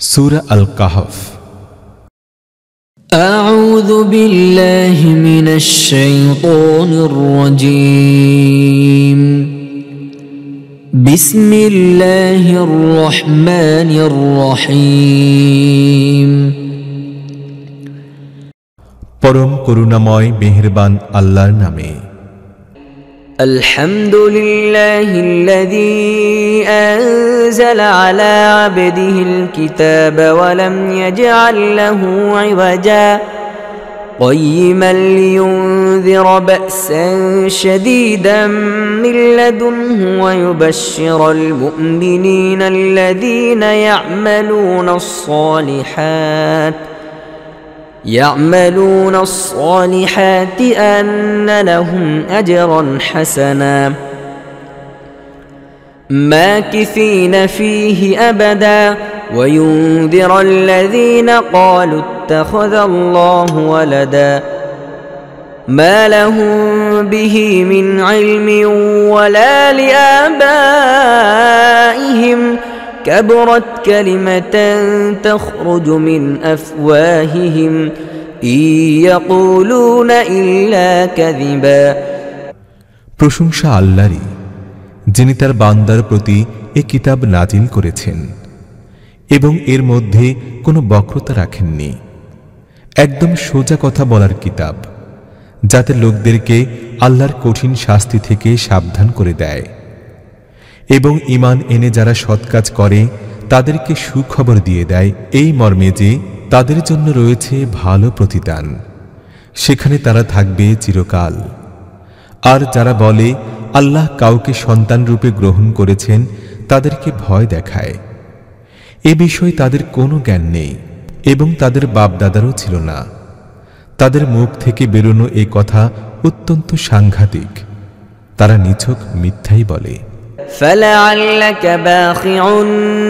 সূরা আল কাহফ। আউযু বিল্লাহি মিনাশ শাইতানির রাজীম। বিসমিল্লাহির রহমানির রহিম। পরম করুণাময় মেহেরবান আল্লাহর নামে। আলহামদুলিল্লাহিল্লাযী আনজালা আলা আবদিহিল কিতাব ওয়া লাম ইয়াজআল লাহু ইওয়াজা قيما لينذر بأسا شديدا من لدنه ويبشر المؤمنين الذين يعملون الصالحات أن لهم أجرا حسنا ماكثين فيه أبدا وينذر الذين قالوا اتخذ الله ولدا ما لهم به من علم ولا لآبائهم كبرت كلمة تخرج من أفواههم إن يقولون إلا كذبا। প্রশংসা আল্লাহরই, যিনি তার বান্দার প্রতি এ কিতাব নাজিল করেছেন এবং এর মধ্যে কোনো বক্রতা রাখেননি। একদম সোজা কথা বলার কিতাব, যাতে লোকদেরকে আল্লাহর কঠিন শাস্তি থেকে সাবধান করে দেয় এবং ঈমান এনে যারা সৎ কাজ করে তাদেরকে সুখবর দিয়ে দেয় এই মর্মে যে তাদের জন্য রয়েছে ভালো প্রতিদান, সেখানে তারা থাকবে চিরকাল। আর যারা বলে আল্লাহ কাউকে সন্তান রূপে গ্রহণ করেছেন, তাদেরকে ভয় দেখায়। এ বিষয়ে তাদের কোনো জ্ঞান নেই এবং তাদের বাপদাদারও ছিল না। তাদের মুখ থেকে বেরোনো এই কথা অত্যন্ত সাংঘাতিক। তারা নিছক মিথ্যাই বলে। فلعلك باخع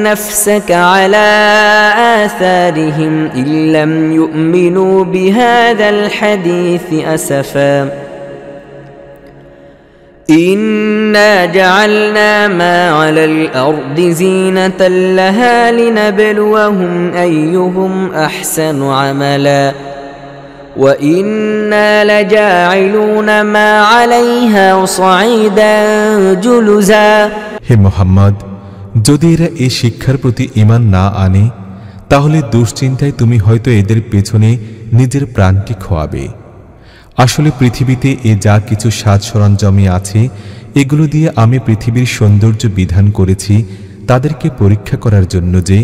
نفسك على آثارهم إن لم يؤمنوا بهذا الحديث أسفا إنا جعلنا ما على الأرض زينة لها لنبلوهم أيهم أحسن عملا وإنا لجاعلون ما عليها صعيدا جلزا। হে মুহাম্মদ, যদি এরা এই শিক্ষার প্রতি ঈমান না আনে, তাহলে দুশ্চিন্তায় তুমি হয়তো এদের পেছনে নিজের প্রাণটি খোয়াবে। আসলে পৃথিবীতে এ যা কিছু সাজ সরঞ্জামে আছে, এগুলো দিয়ে আমি পৃথিবীর সৌন্দর্য বিধান করেছি তাদেরকে পরীক্ষা করার জন্য যে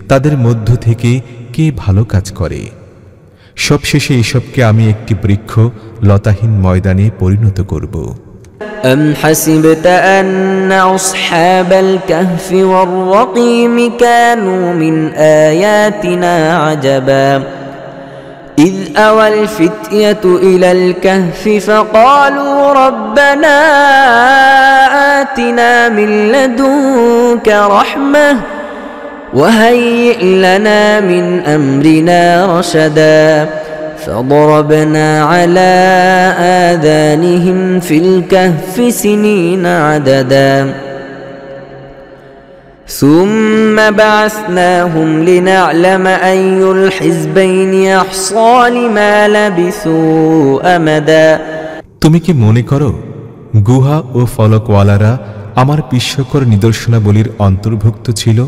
তাদের মধ্য থেকে কে ভালো কাজ করে। সবশেষে এসবকে আমি একটি বৃক্ষ লতাহীন ময়দানে পরিণত করব। أم حسبت أن أصحاب الكهف والرقيم كانوا من آياتنا عجبا إذ أوى الفتية إلى الكهف فقالوا ربنا آتنا من لدنك رحمة وهيئ لنا من أمرنا رشدا فضربنا على آذانهم في الكهف سنين عددا ثم بعثناهم لنعلم أي الحزبين أحصى لما لبثوا أمدا। তুমি কি মনে করো গুহা ও ফলকওয়ালারা আমার বিস্ময়কর নিদর্শনাবলীর অন্তর্ভুক্ত ছিল?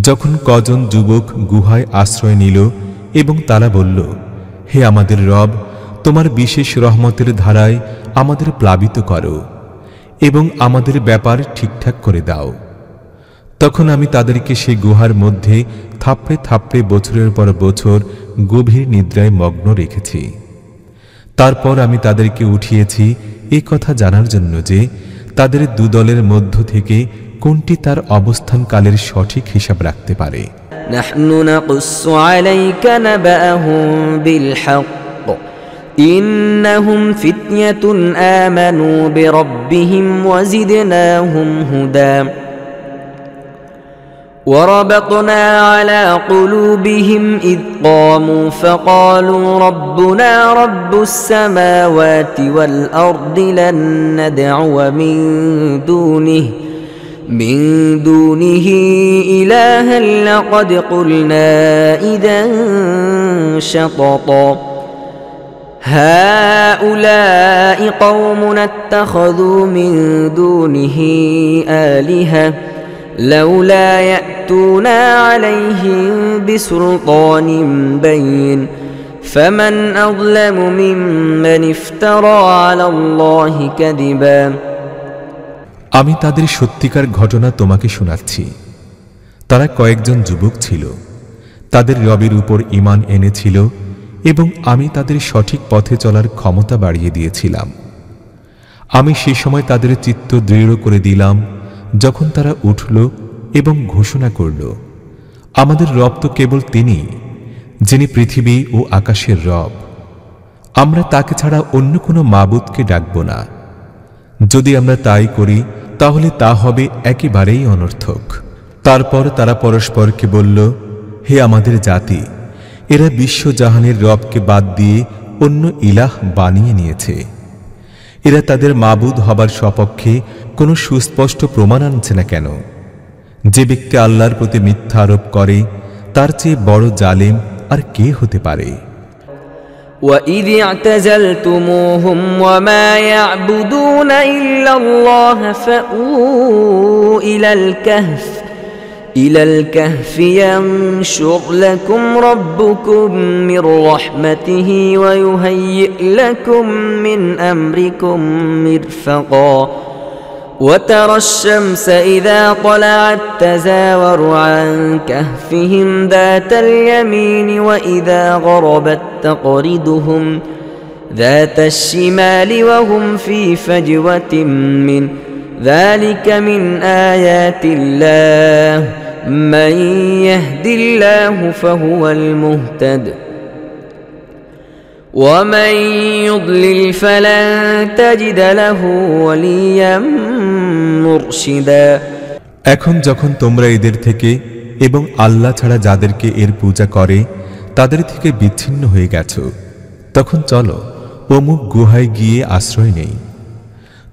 যখন কজন যুবক গুহায় আশ্রয় নিল এবং তারা বলল, হে আমাদের রব, তোমার বিশেষ রহমতের ধারায় আমাদের প্লাবিত করো এবং আমাদের ব্যাপার ঠিকঠাক করে দাও। তখন আমি তাদেরকে সেই গুহার মধ্যে থাপড়ে থাপড়ে বছরের পর বছর গভীর নিদ্রায় মগ্ন রেখেছি। তারপর আমি তাদেরকে উঠিয়েছি এ কথা জানার জন্য যে তাদের দুদলের মধ্য থেকে কোনটি তার অবস্থানকালের সঠিক হিসাব রাখতে পারে। নাহনু নাকুসসু আলাইকা নাবাহুম বিল হক ইন্নাহুম ফিতনাতুন আমানু বিরাব্বিহিম ওয়াজিদনাহুম হুদা وربطنا على قلوبهم إذ قاموا فقالوا ربنا رب السماوات والأرض لن ندعو من دونه من دونه إلها لقد قلنا إذا شططا هؤلاء قومنا اتخذوا من دونه آلهة لولا يأتون عليهم بسلطان بين فمن أظلم ممن افترى على الله كذبا আমি তাদের সত্যিকার ঘটনা তোমাকে শোনাচ্ছি। তারা কয়েকজন যুবক ছিল, তাদের রবের উপর ঈমান এনেছিল এবং আমি তাদের সঠিক পথে চলার ক্ষমতা বাড়িয়ে দিয়েছিলাম। আমি সে সময় তাদের চিত্ত দৃঢ় করে দিলাম যখন তারা উঠল এবং ঘোষণা করল, আমাদের রব তো কেবল তিনি, যিনি পৃথিবী ও আকাশের রব। আমরা তাকে ছাড়া অন্য কোনো মাবুদকে ডাকব না। যদি আমরা তাই করি তাহলে তা হবে একেবারেই অনর্থক। তারপর তারা পরস্পরকে বলল, হে আমাদের জাতি, এরা বিশ্বজাহানের রবকে বাদ দিয়ে অন্য ইলাহ বানিয়ে নিয়েছে। এরা তাদের মাবুদ হবার সপক্ষে কোনো সুস্পষ্ট প্রমাণ আনছে না কেন? যে ব্যক্তি আল্লাহর প্রতি মিথ্যা আরোপ করে তার চেয়ে বড় জালেম আর কে হতে পারে? وَإِذِ اعْتَزَلْتُمُوهُمْ وَمَا يَعْبُدُونَ إِلَّا اللَّهَ فَأْوُوا إِلَى الْكَهْفِ يَنشُرْ لَكُمْ رَبُّكُمْ مِنْ رَحْمَتِهِ وَيُهَيِّئْ لَكُمْ مِنْ أَمْرِكُمْ مِرْفَقًا وَتَرَى الشَّمْسَ إِذَا طَلَعَتْ تَزَاوَرُ عَنْ كَهْفِهِمْ ذَاتَ الْيَمِينِ وَإِذَا غَرَبَتْ تَقْرِضُهُمْ ذَاتَ الشِّمَالِ وَهُمْ فِي فَجْوَةٍ مِّنْهُ ذَلِكَ مِنْ آيَاتِ اللَّهِ مَنْ يَهْدِ اللَّهُ فَهُوَ الْمُهْتَدِ وَمَنْ يُضْلِلْ فَلَنْ تَجِدَ لَهُ وَلِيًّا মুরশিদা। এখন যখন তোমরা এদের থেকে এবং আল্লাহ ছাড়া যাদেরকে এর পূজা করে তাদের থেকে বিচ্ছিন্ন হয়ে গেছ, তখন চলো অমুক গুহায় গিয়ে আশ্রয় নেই।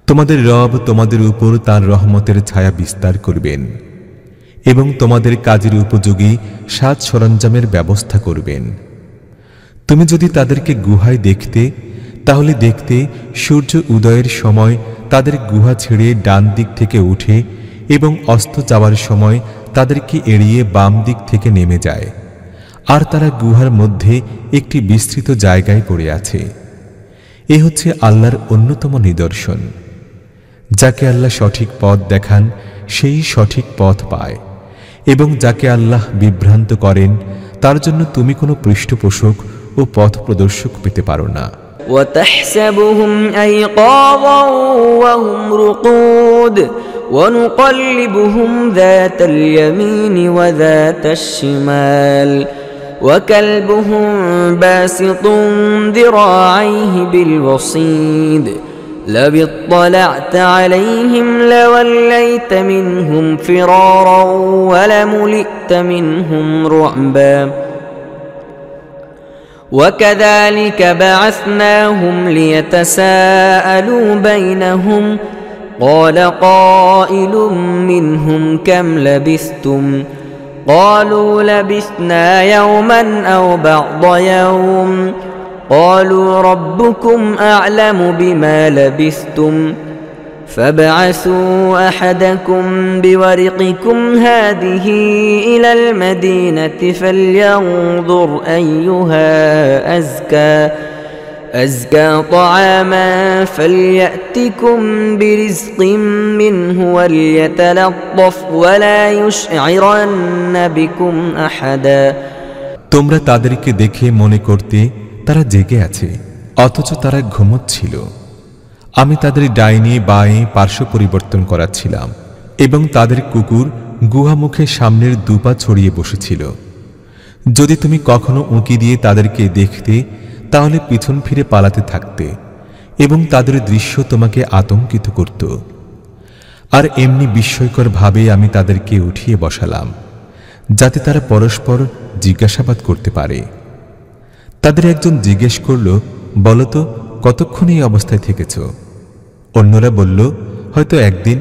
তোমাদের রব তোমাদের উপর তার রহমতের ছায়া বিস্তার করবেন এবং তোমাদের কাজের উপযোগী সাজ সরঞ্জামের ব্যবস্থা করবেন। তুমি যদি তাদেরকে গুহায় দেখতে, তাহলে দেখতে সূর্য উদয়ের সময় তাদের গুহা ছেড়ে ডান দিক থেকে উঠে এবং অস্ত যাওয়ার সময় তাদেরকে এড়িয়ে বাম দিক থেকে নেমে যায়, আর তারা গুহার মধ্যে একটি বিস্তৃত জায়গায় পড়ে আছে। এ হচ্ছে আল্লাহর অন্যতম নিদর্শন। যাকে আল্লাহ সঠিক পথ দেখান সেই সঠিক পথ পায়, এবং যাকে আল্লাহ বিভ্রান্ত করেন তার জন্য তুমি কোনো পৃষ্ঠপোষক ও পথ প্রদর্শক পেতে পারো না। وَتَحْسَبُهُمْ أَيْقَاظًا وَهُمْ رُقُودٌ وَنُقَلِّبُهُمْ ذَاتَ الْيَمِينِ وَذَاتَ الشِّمَالِ وَكَلْبُهُمْ بَاسِطٌ ذِرَاعَيْهِ بِالْوَصِيدِ لَوِ اطَّلَعْتَ عَلَيْهِمْ لَوَلَّيْتَ مِنْهُمْ فِرَارًا وَلَمُلِئْتَ مِنْهُمْ رُعْبًا وَكَذَلِكَ بَعَثْنَاهُمْ لِيَتَسَاءَلُوا بَيْنَهُمْ قَالَ قَائِلٌ مِّنْهُمْ كَمْ لَبِثْتُمْ قَالُوا لَبِثْنَا يَوْمًا أَوْ بَعْضَ يَوْمٍ قَالُوا رَبُّكُمْ أَعْلَمُ بِمَا لَبِثْتُمْ فَابْعَثُوا أَحَدَكُمْ بِوَرِقِكُمْ هَٰذِهِ إِلَى الْمَدِينَةِ فَلْيَنظُرْ أَيُّهَا أَزْكَىٰ طَعَامًا فَلْيَأْتِكُمْ بِرِزْقٍ مِّنْهُ وَلْيَتَلَطَّفْ وَلَا يُشْعِرَنَّ بِكُمْ أَحَدًا তোমরা তাদেরকে দেখে মনে করতে তারা জেগে আছে, অথচ তারা ঘুমোচ্ছিল। আমি তাদের ডাইনে বাঁয়ে পার্শ্ব পরিবর্তন করাচ্ছিলাম এবং তাদের কুকুর গুহামুখে সামনের দুপা ছড়িয়ে বসেছিল। যদি তুমি কখনো উঁকি দিয়ে তাদেরকে দেখতে তাহলে পিছন ফিরে পালাতে থাকতে এবং তাদের দৃশ্য তোমাকে আতঙ্কিত করত। আর এমনি বিস্ময়কর ভাবে আমি তাদেরকে উঠিয়ে বসালাম যাতে তারা পরস্পর জিজ্ঞাসাবাদ করতে পারে। তাদের একজন জিজ্ঞেস করল, বলতো কতক্ষণ এই অবস্থায় থেকেছ? অন্যরা বলল, হয়তো একদিন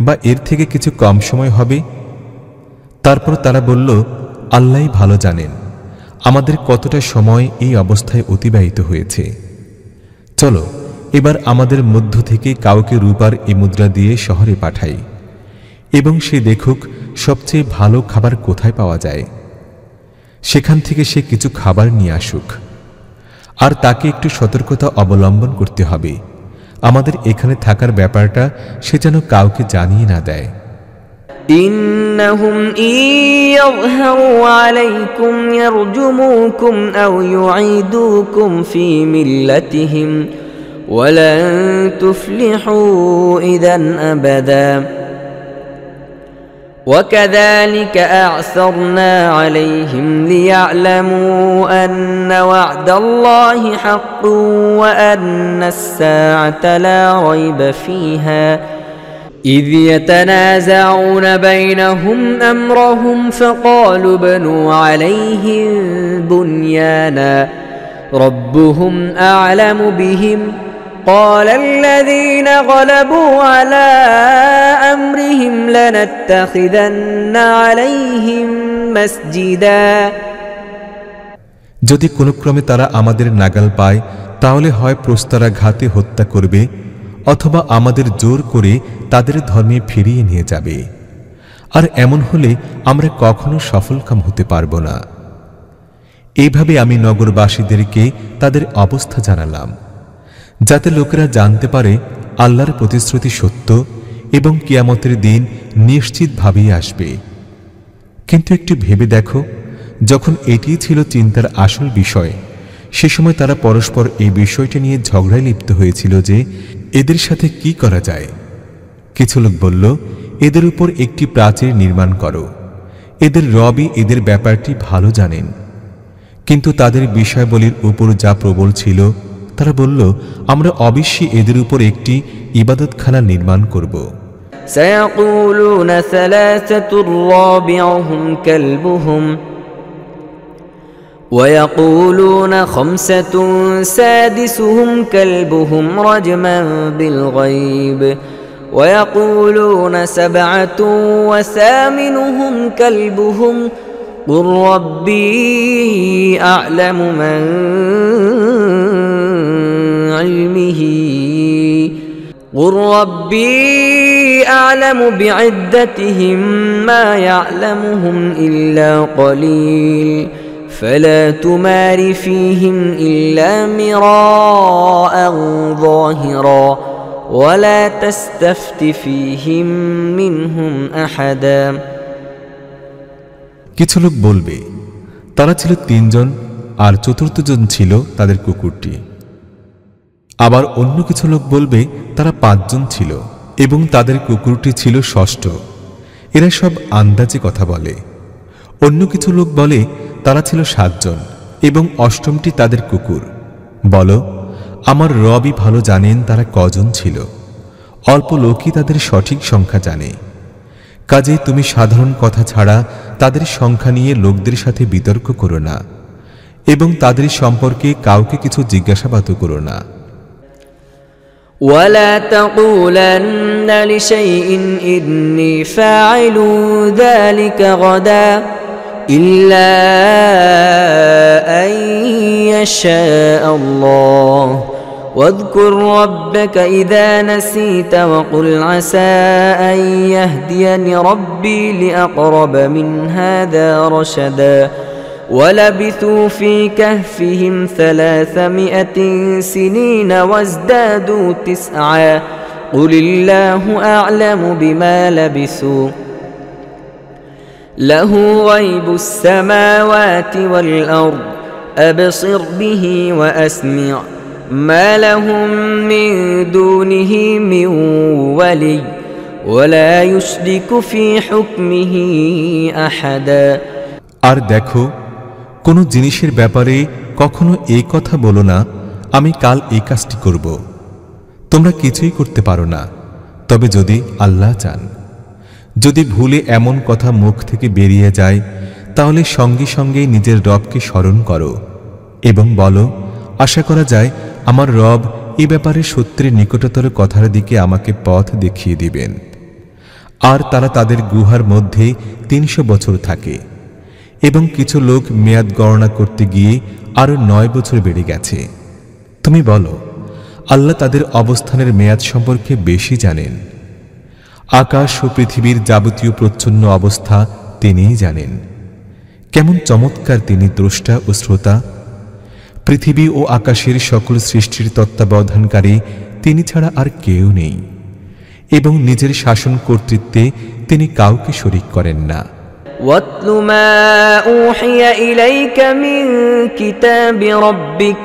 বা এর থেকে কিছু কম সময় হবে? তারপর তারা বলল, আল্লাহই ভালো জানেন আমাদের কতটা সময় এই অবস্থায় অতিবাহিত হয়েছে। চলো এবার আমাদের মধ্য থেকে কাউকে রূপার এই মুদ্রা দিয়ে শহরে পাঠাই, এবং সে দেখুক সবচেয়ে ভালো খাবার কোথায় পাওয়া যায়, সেখান থেকে সে কিছু খাবার নিয়ে আসুক। আর তাকে একটু সতর্কতা অবলম্বন করতে হবে, আমাদের এখানে থাকার ব্যাপারটা সে যেন কাউকে জানিয়ে না দেয়। إنهم إن يظهروا عليكم يرجموكم أو يعيدوكم في ملتهم ولن تفلحوا إذا أبدا وكذلك أعثرنا عليهم ليعلموا أن وعد الله حق وأن الساعة لا ريب فيها إذ يتنازعون بينهم أمرهم فقالوا ابنوا عليهم بنيانا ربهم أعلم بهم قال الذين غلبوا على أمرهم لنتخذن عليهم مسجدا যদি কোনো ক্রমে তারা আমাদের নাগাল পায় তাহলে হয় প্রস্তরাঘাতে হত্যা করবে অথবা আমাদের জোর করে তাদের ধর্মে ফিরিয়ে নিয়ে যাবে, আর এমন হলে আমরা কখনো সফলকাম হতে পারব না। এইভাবে আমি নগরবাসীদেরকে তাদের অবস্থা জানালাম, যাতে লোকেরা জানতে পারে আল্লাহর প্রতিশ্রুতি সত্য এবং কিয়ামতের দিন নিশ্চিতভাবেই আসবে। কিন্তু একটু ভেবে দেখো, যখন এটিই ছিল চিন্তার আসল বিষয়, সে সময় তারা পরস্পর এই বিষয়টি নিয়ে ঝগড়ায় লিপ্ত হয়েছিল যে এদের সাথে কি করা যায়। কিছু লোক বলল, এদের উপর একটি প্রাচীর নির্মাণ করো, এদের রবই এদের ব্যাপারটি ভালো জানেন। কিন্তু তাদের বিষয়াবলীর উপর যা প্রবল ছিল, তারা বলল, আমরা অবশ্যই এদের উপর একটি ইবাদতখানা নির্মাণ করব। سيقولون ثلاثة رابعهم كلبهم ويقولون خمسة سادسهم كلبهم رجما بالغيب ويقولون سبعة وثامنهم كلبهم قل ربي أعلم من علمه قل ربي أعلم بعدتهم ما يعلمهم إلا قليل فلا تمار فيهم إلا مراء ظاهرا ولا تستفت فيهم منهم أحدا কিছু লোক বলবে, তারা ছিল 3 জন আর চতুর্থ জন ছিল তাদের কুকুরটি। আবার অন্য কিছু লোক বলবে তারা 5 জন ছিল এবং তাদের কুকুরটি ছিল ষষ্ঠ। এরা সব আন্দাজে কথা বলে। অন্য কিছু লোক বলে তারা ছিল 7 জন এবং অষ্টমটি তাদের কুকুর। বলো, আমার রবই ভালো জানেন তারা কজন ছিল। অল্প লোকই তাদের সঠিক সংখ্যা জানে। কাজে তুমি সাধারণ কথা ছাড়া তাদের সংখ্যা নিয়ে লোকদের সাথে বিতর্ক করো না এবং তাদের সম্পর্কে কাউকে কিছু জিজ্ঞাসাবাদ করো না। ولا تقولن لشيء إني فاعل ذلك غدا إلا أن يشاء الله واذكر ربك إذا نسيت وقل عسى أن يهديني ربي لأقرب من هذا رشدا ولبثوا في كهفهم 300 سنين وازدادوا 9 قل الله أعلم بما لبثوا له غيب السماوات والأرض أبصر به وأسمع ما لهم من دونه من ولي ولا يشرك في حكمه أحدا আর দেখো, কোনো জিনিসের ব্যাপারে কখনো এই কথা বলো না, আমি কাল এই কাজটি করব। তোমরা কিছুই করতে পারো না, তবে যদি আল্লাহ চান। যদি ভুলে এমন কথা মুখ থেকে বেরিয়ে যায়, তাহলে সঙ্গে সঙ্গেই নিজের রবকে স্মরণ করো এবং বলো, আশা করা যায় আমার রব এই ব্যাপারে সত্যের নিকটতর কথার দিকে আমাকে পথ দেখিয়ে দিবেন। আর তারা তাদের গুহার মধ্যে ৩০০ বছর থাকে, এবং কিছু লোক মেয়াদ গণনা করতে গিয়ে আরো ৯ বছর বেড়ে গেছে। তুমি বলো, আল্লাহ তাদের অবস্থানের মেয়াদ সম্পর্কে বেশি জানেন। আকাশ ও পৃথিবীর যাবতীয় প্রচ্ছন্ন অবস্থা তিনিই জানেন। কেমন চমৎকার তিনি দ্রষ্টা ও শ্রোতা। পৃথিবী ও আকাশের সকল সৃষ্টির তত্ত্বাবধানকারী তিনি ছাড়া আর কেউ নেই, এবং নিজের শাসন কর্তৃত্বে তিনি কাউকে শরীক করেন না। وَاتْلُ مَا أُوحِيَ إِلَيْكَ مِنْ كِتَابِ رَبِّكَ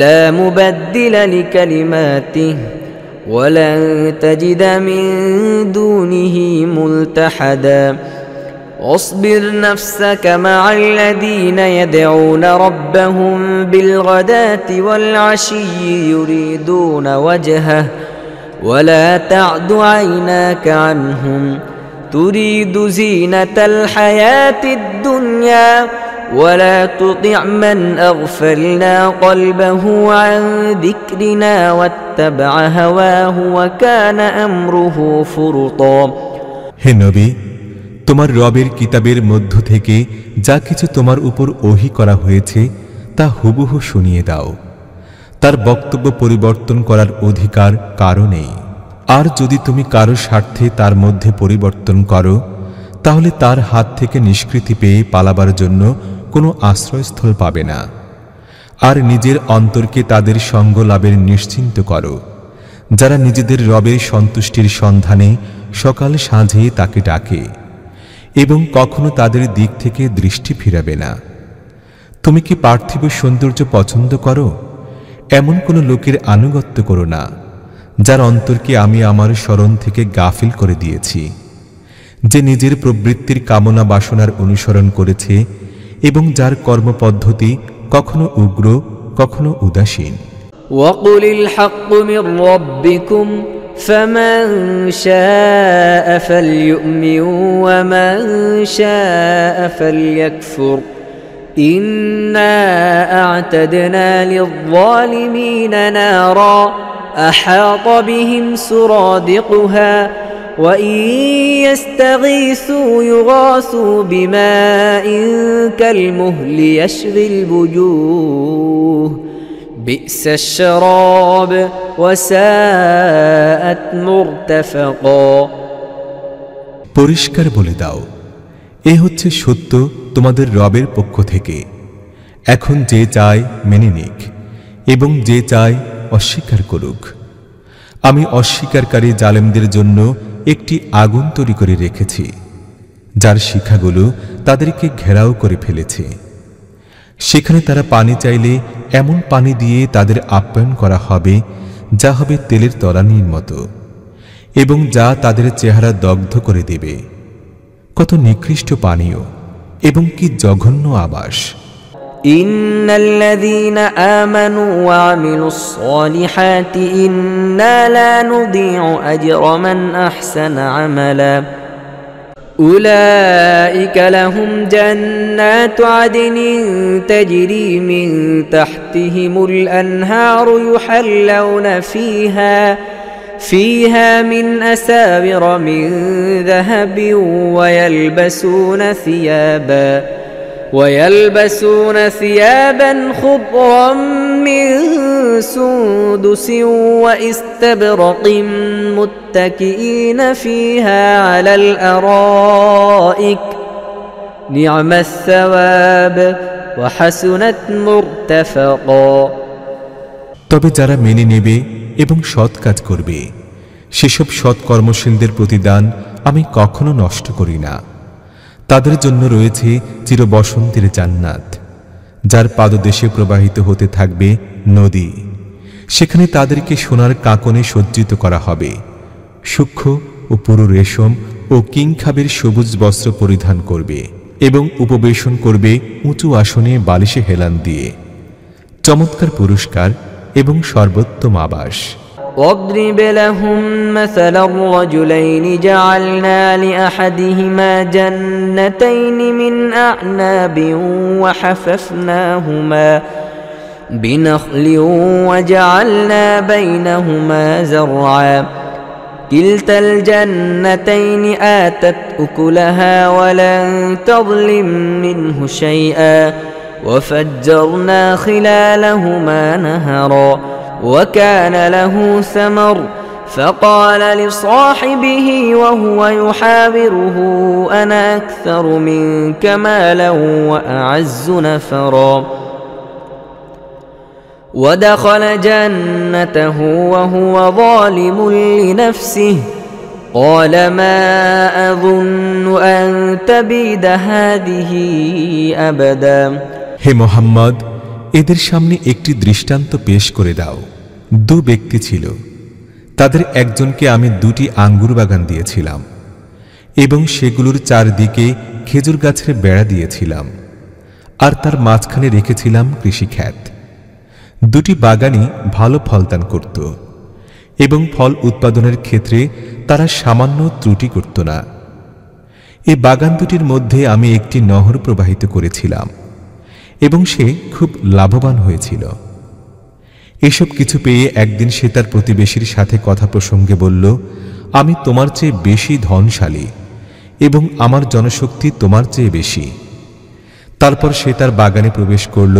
لَا مُبَدِّلَ لِكَلِمَاتِهِ وَلَنْ تَجِدَ مِنْ دُونِهِ مُلْتَحَدًا واصبر نفسك مع الذين يدعون ربهم بالغداة والعشي يريدون وجهه ولا تعد عيناك عنهم تريد زينة الحياة الدنيا ولا تطع من أغفلنا قلبه عن ذكرنا واتبع هواه وكان أمره فرطا। হে নবী, তোমার রবের কিতাবের মধ্য থেকে যা কিছু তোমার উপর ওহী করা হয়েছে তা হুবহু শুনিয়ে দাও। তার বক্তব্য পরিবর্তন করার অধিকার কারো নেই। আর যদি তুমি কারো স্বার্থে তার মধ্যে পরিবর্তন করো, তাহলে তার হাত থেকে নিষ্কৃতি পেয়ে পালাবার জন্য কোনো আশ্রয়স্থল পাবে না। আর নিজের অন্তরকে তাদের সঙ্গ লাভের নিশ্চিন্ত করো, যারা নিজেদের রবের সন্তুষ্টির সন্ধানে সকাল সাঁঝে তাকে ডাকে এবং কখনো তাদের দিক থেকে দৃষ্টি ফিরাবে না। তুমি কি পার্থিব সৌন্দর্য পছন্দ করো? এমন কোনো লোকের আনুগত্য করো না, যার অন্তরকে আমি আমার স্মরণ থেকে গাফিল করে দিয়েছি, যে নিজের প্রবৃত্তির কামনা বাসনার অনুসরণ করেছে এবং যার কর্মপদ্ধতি কখনো উগ্র কখনো উদাসীন। وَقُلِ الْحَقُّ مِنْ رَبِّكُمْ فَمَنْ شَاءَ فَلْيُؤْمِنْ وَمَنْ شَاءَ فَلْيَكْفُرْ إِنَّا أَعْتَدْنَا لِلظَّالِمِينَ نَارًا أَحَاطَ بِهِمْ سُرَادِقُهَا وَإِنْ يَسْتَغِيثُوا يُغَاثُوا بِمَاءٍ كَالْمُهْلِ يَشْوِي الْوُجُوهَ بِئْسَ الشَّرَابُ وَسَاءَتْ مُرْتَفَقًا। পরিষ্কার বলে দাও, এ হচ্ছে সত্য তোমাদের রবের পক্ষ থেকে। এখন যে চায় মেনে নিক এবং যে চায় অস্বীকার করুক। আমি অস্বীকারী জালেমদের জন্য একটি আগুন তৈরি করে রেখেছি, যার শিখাগুলো তাদেরকে ঘেরাও করে ফেলেছে। সেখানে তারা পানি চাইলে এমন পানি দিয়ে তাদের আপ্যায়ন করা হবে যা হবে তেলের তলানির মতো, এবং যা তাদের চেহারা দগ্ধ করে দেবে। কত নিকৃষ্ট পানীয় এবং কি জঘন্য আবাস। ইন্নাল্লাযীনা আমানু ওয়া আমিলুস সালিহাতি ইন্না লা নুযীউ আজরা মান আহসানা আমালা উলাইকা লাহুম জান্নাতু আদনিন তাজরি মিন তাহতিহিমুল আনহারু ইউহাল্লাউনা فيها من أساور من ذهب ويلبسون ثيابا خضرا من سندس واستبرق متكئين فيها على الأرائك نعم الثواب وحسنت مرتفقا। তবে যারা মেনে নেবে এবং সৎ কাজ করবে, সেসব সৎ কর্মশীলদের প্রতিদান আমি কখনো নষ্ট করি না। তাদের জন্য রয়েছে চিরবসন্তের জান্নাত, যার পাদদেশে প্রবাহিত হতে থাকবে নদী। সেখানে তাদেরকে সোনার কাঁকনে সজ্জিত করা হবে, সূক্ষ্ম ও পুরু রেশম ও কিংখাবের সবুজ বস্ত্র পরিধান করবে এবং উপবেশন করবে উঁচু আসনে বালিশে হেলান দিয়ে। চমৎকার পুরস্কার এবং সর্বোত্তম আবাস। واضرب لهم مثل الرجلين جعلنا لأحدهما جنتين من أعناب وحففناهما بنخل وجعلنا بينهما زرعا كلتا الجنتين آتت أكلها ولن تظلم منه شيئا وفجرنا خلالهما نهرا وكان له ثمر فقال لصاحبه وهو يحاوره أنا أكثر منك مالا وأعز نفرا ودخل جنته وهو ظالم لنفسه قال ما أظن أن تبيد هذه أبدا হে মুহাম্মদ, এদের সামনে একটি দৃষ্টান্ত পেশ করে দাও। দু ব্যক্তি ছিল, তাদের একজনকে আমি দুটি আঙ্গুর বাগান দিয়েছিলাম এবং সেগুলোর চারদিকে খেজুর গাছের বেড়া দিয়েছিলাম, আর তার মাঝখানে রেখেছিলাম কৃষিক্ষেত। দুটি বাগানই ভালো ফলদান করত এবং ফল উৎপাদনের ক্ষেত্রে তারা সামান্য ত্রুটি করত না। এই বাগান দুটির মধ্যে আমি একটি নহর প্রবাহিত করেছিলাম এবং সে খুব লাভবান হয়েছিল। এসব কিছু পেয়ে একদিন সে তার প্রতিবেশীর সাথে কথা প্রসঙ্গে বলল, আমি তোমার চেয়ে বেশি ধনশালী এবং আমার জনশক্তি তোমার চেয়ে বেশি। তারপর সে তার বাগানে প্রবেশ করল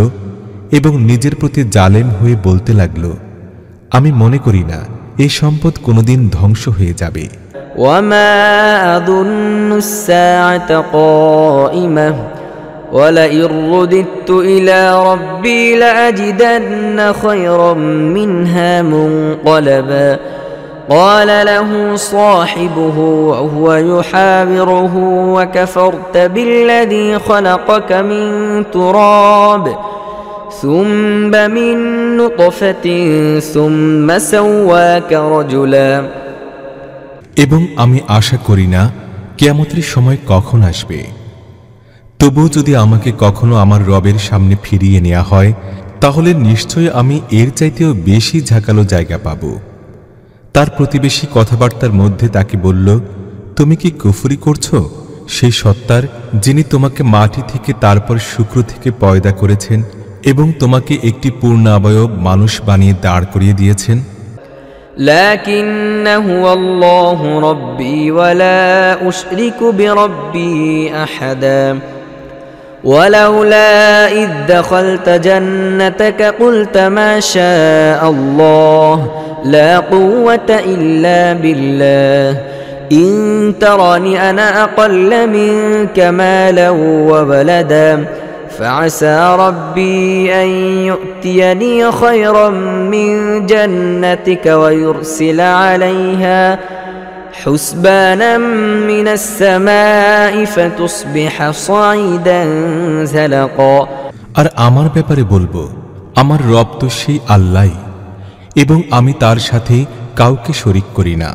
এবং নিজের প্রতি জালেম হয়ে বলতে লাগল, আমি মনে করি না এই সম্পদ কোনোদিন ধ্বংস হয়ে যাবে। وما أظن الساعة قائمة ولئن رددت إلى ربي لأجدن خيرا منها منقلبا قال له صاحبه وهو يحاوره وكفرت بالذي خلقك من تراب ثم من نطفة ثم سواك رجلا এবং আমি আশা করি না কিয়ামতের সময় কখন আসবে। তবু যদি আমাকে কখনো আমার রবের সামনে ফিরিয়ে নেওয়া হয়, তাহলে নিশ্চয়ই আমি এর চাইতেও বেশি ঝাঁকালো জায়গা পাব। তার প্রতিবেশী কথাবার্তার মধ্যে তাকে বলল, তুমি কি কুফরি করছো সেই সত্তার, যিনি তোমাকে মাটি থেকে তারপর শুক্র থেকে পয়দা করেছেন এবং তোমাকে একটি পূর্ণাবয়ব মানুষ বানিয়ে দাঁড় করিয়ে দিয়েছেন? لكن هو الله ربي ولا أشرك بربي أحدا ولولا إذ دخلت جنتك قلت ما شاء الله لا قوة إلا بالله إن ترني أنا أقل منك مالا وولدا فعسى ربي أن يؤتيني خيرا من جنتك ويرسل عليها حسبانا من السماء فتصبح صعيدا زلقا আর আমার ব্যাপারে বলবো, আমার রব তো সেই আল্লাহই এবং আমি তার সাথে কাউকে শরিক করি না।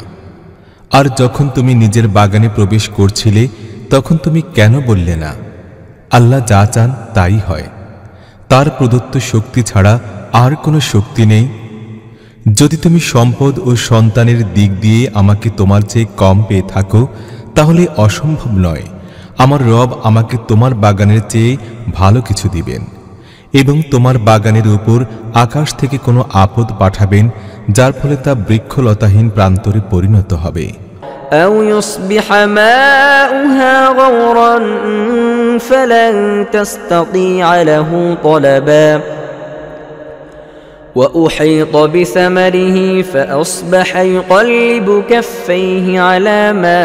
আর যখন তুমি নিজের বাগানে প্রবেশ করছিলে তখন তুমি কেন বললে না, আল্লাহ যা চান তাই হয়, তার প্রদত্ত শক্তি ছাড়া আর কোনো শক্তি নেই? যদি তুমি সম্পদ ও সন্তানের দিক দিয়ে আমাকে তোমার চেয়ে কম পেয়ে থাকো, তাহলে অসম্ভব নয় আমার রব আমাকে তোমার বাগানের চেয়ে ভালো কিছু দিবেন এবং তোমার বাগানের উপর আকাশ থেকে কোনো আপদ পাঠাবেন, যার ফলে তা বৃক্ষলতাহীন প্রান্তরে পরিণত হবে। أو يصبح ماؤها غورا فلن تستطيع له طلبا وأحيط بثمره فأصبح يقلب كفيه على ما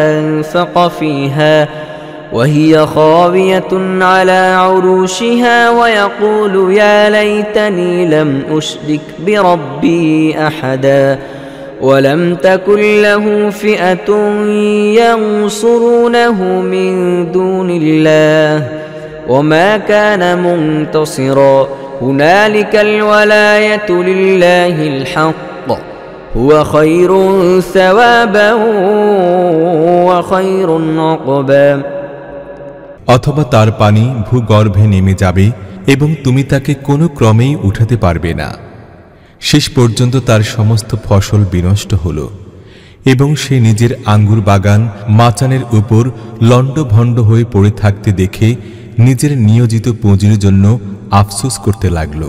أنفق فيها وهي خاوية على عروشها ويقول يا ليتني لم أشرك بربي أحدا ولم تكن له فئة ينصرونه من دون الله وما كان منتصرا هنالك الولاية لله الحق هو خير ثوابا وخير عقبا অথবা তার পানি ভূগর্ভে নেমে যাবে এবং তুমি তাকে কোনো ক্রমেই উঠাতে পারবে না। শেষ পর্যন্ত তার সমস্ত ফসল বিনষ্ট হল এবং সে নিজের আঙ্গুর বাগান মাচানের উপর লণ্ডভণ্ড হয়ে পড়ে থাকতে দেখে নিজের নিয়োজিত পুঁজির জন্য আফসোস করতে লাগল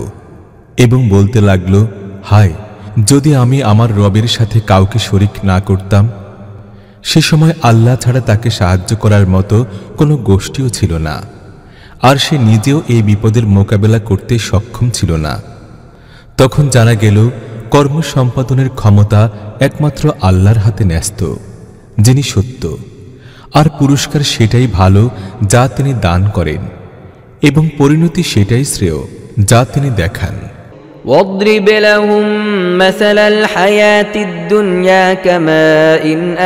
এবং বলতে লাগল, হায়, যদি আমি আমার রবের সাথে কাউকে শরিক না করতাম, সে সময় আল্লাহ ছাড়া তাকে সাহায্য করার মতো কোনো গোষ্ঠীও ছিল না, আর সে নিজেও এই বিপদের মোকাবেলা করতে সক্ষম ছিল না। তখন জানা গেল কর্ম সম্পাদনের ক্ষমতা একমাত্র আল্লাহর হাতে ন্যস্ত, যিনি সত্য, আর পুরস্কার সেটাই ভালো যা তিনি দান করেন, এবং পরিণতি সেটাই শ্রেয় যা তিনি দেখান। واضرب لهم مثل الحياة الدنيا كماء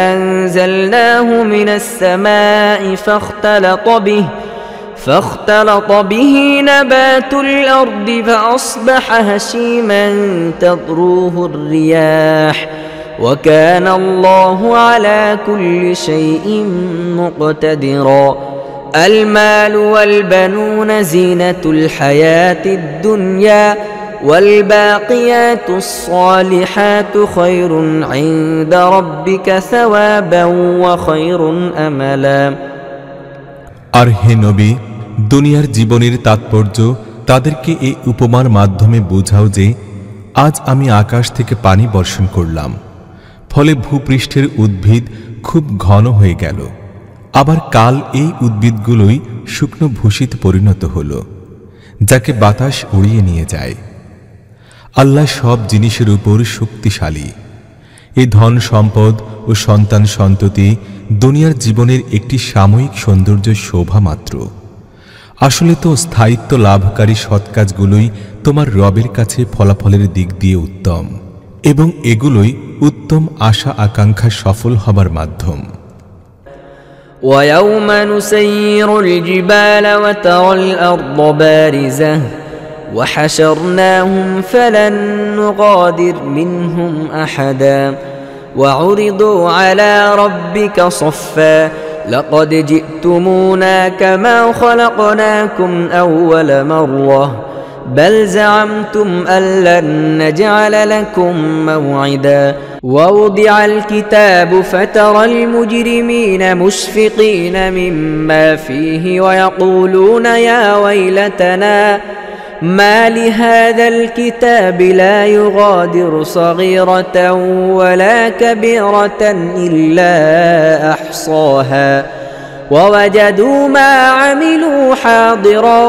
أنزلناه من السماء فاختلط به نبات الأرض فأصبح هشيما تذروه الرياح وكان الله على كل شيء مقتدرا المال والبنون زينة الحياة الدنيا والباقيات الصالحات خير عند ربك ثوابا وخير أملا। আর হে নবী, দুনিয়ার জীবনের তাৎপর্য তাদেরকে এই উপমার মাধ্যমে বোঝাও যে আজ আমি আকাশ থেকে পানি বর্ষণ করলাম, ফলে ভূপৃষ্ঠের উদ্ভিদ খুব ঘন হয়ে গেল। আবার কাল এই উদ্ভিদগুলোই শুকনো ভূষিত পরিণত হল, যাকে বাতাস উড়িয়ে নিয়ে যায়। আল্লাহ সব জিনিসের উপর শক্তিশালী। এই ধন সম্পদ ও সন্তান সন্ততি দুনিয়ার জীবনের একটি সাময়িক সৌন্দর্য শোভা মাত্র। আসলে তো স্থায়িত্ব লাভকারী সৎ কাজগুলোই তোমার রবের কাছে ফলাফলের দিক দিয়ে উত্তম, এবং এগুলোই উত্তম আশা আকাঙ্ক্ষা সফল হবার মাধ্যম। ويوم نسير الجبال وترى الأرض بارزة وحشرناهم فلن نغادر منهم أحدا وعرضوا على ربك صفا لقد جئتمونا كما خلقناكم أول مرة بل زعمتم أن لن نجعل لكم موعدا ووضع الكتاب فترى المجرمين مشفقين مما فيه ويقولون يا ويلتنا ما لهذا الكتاب لا يغادر صغيرة ولا كبيرة إلا أحصاها ووجدوا ما عملوا حاضرا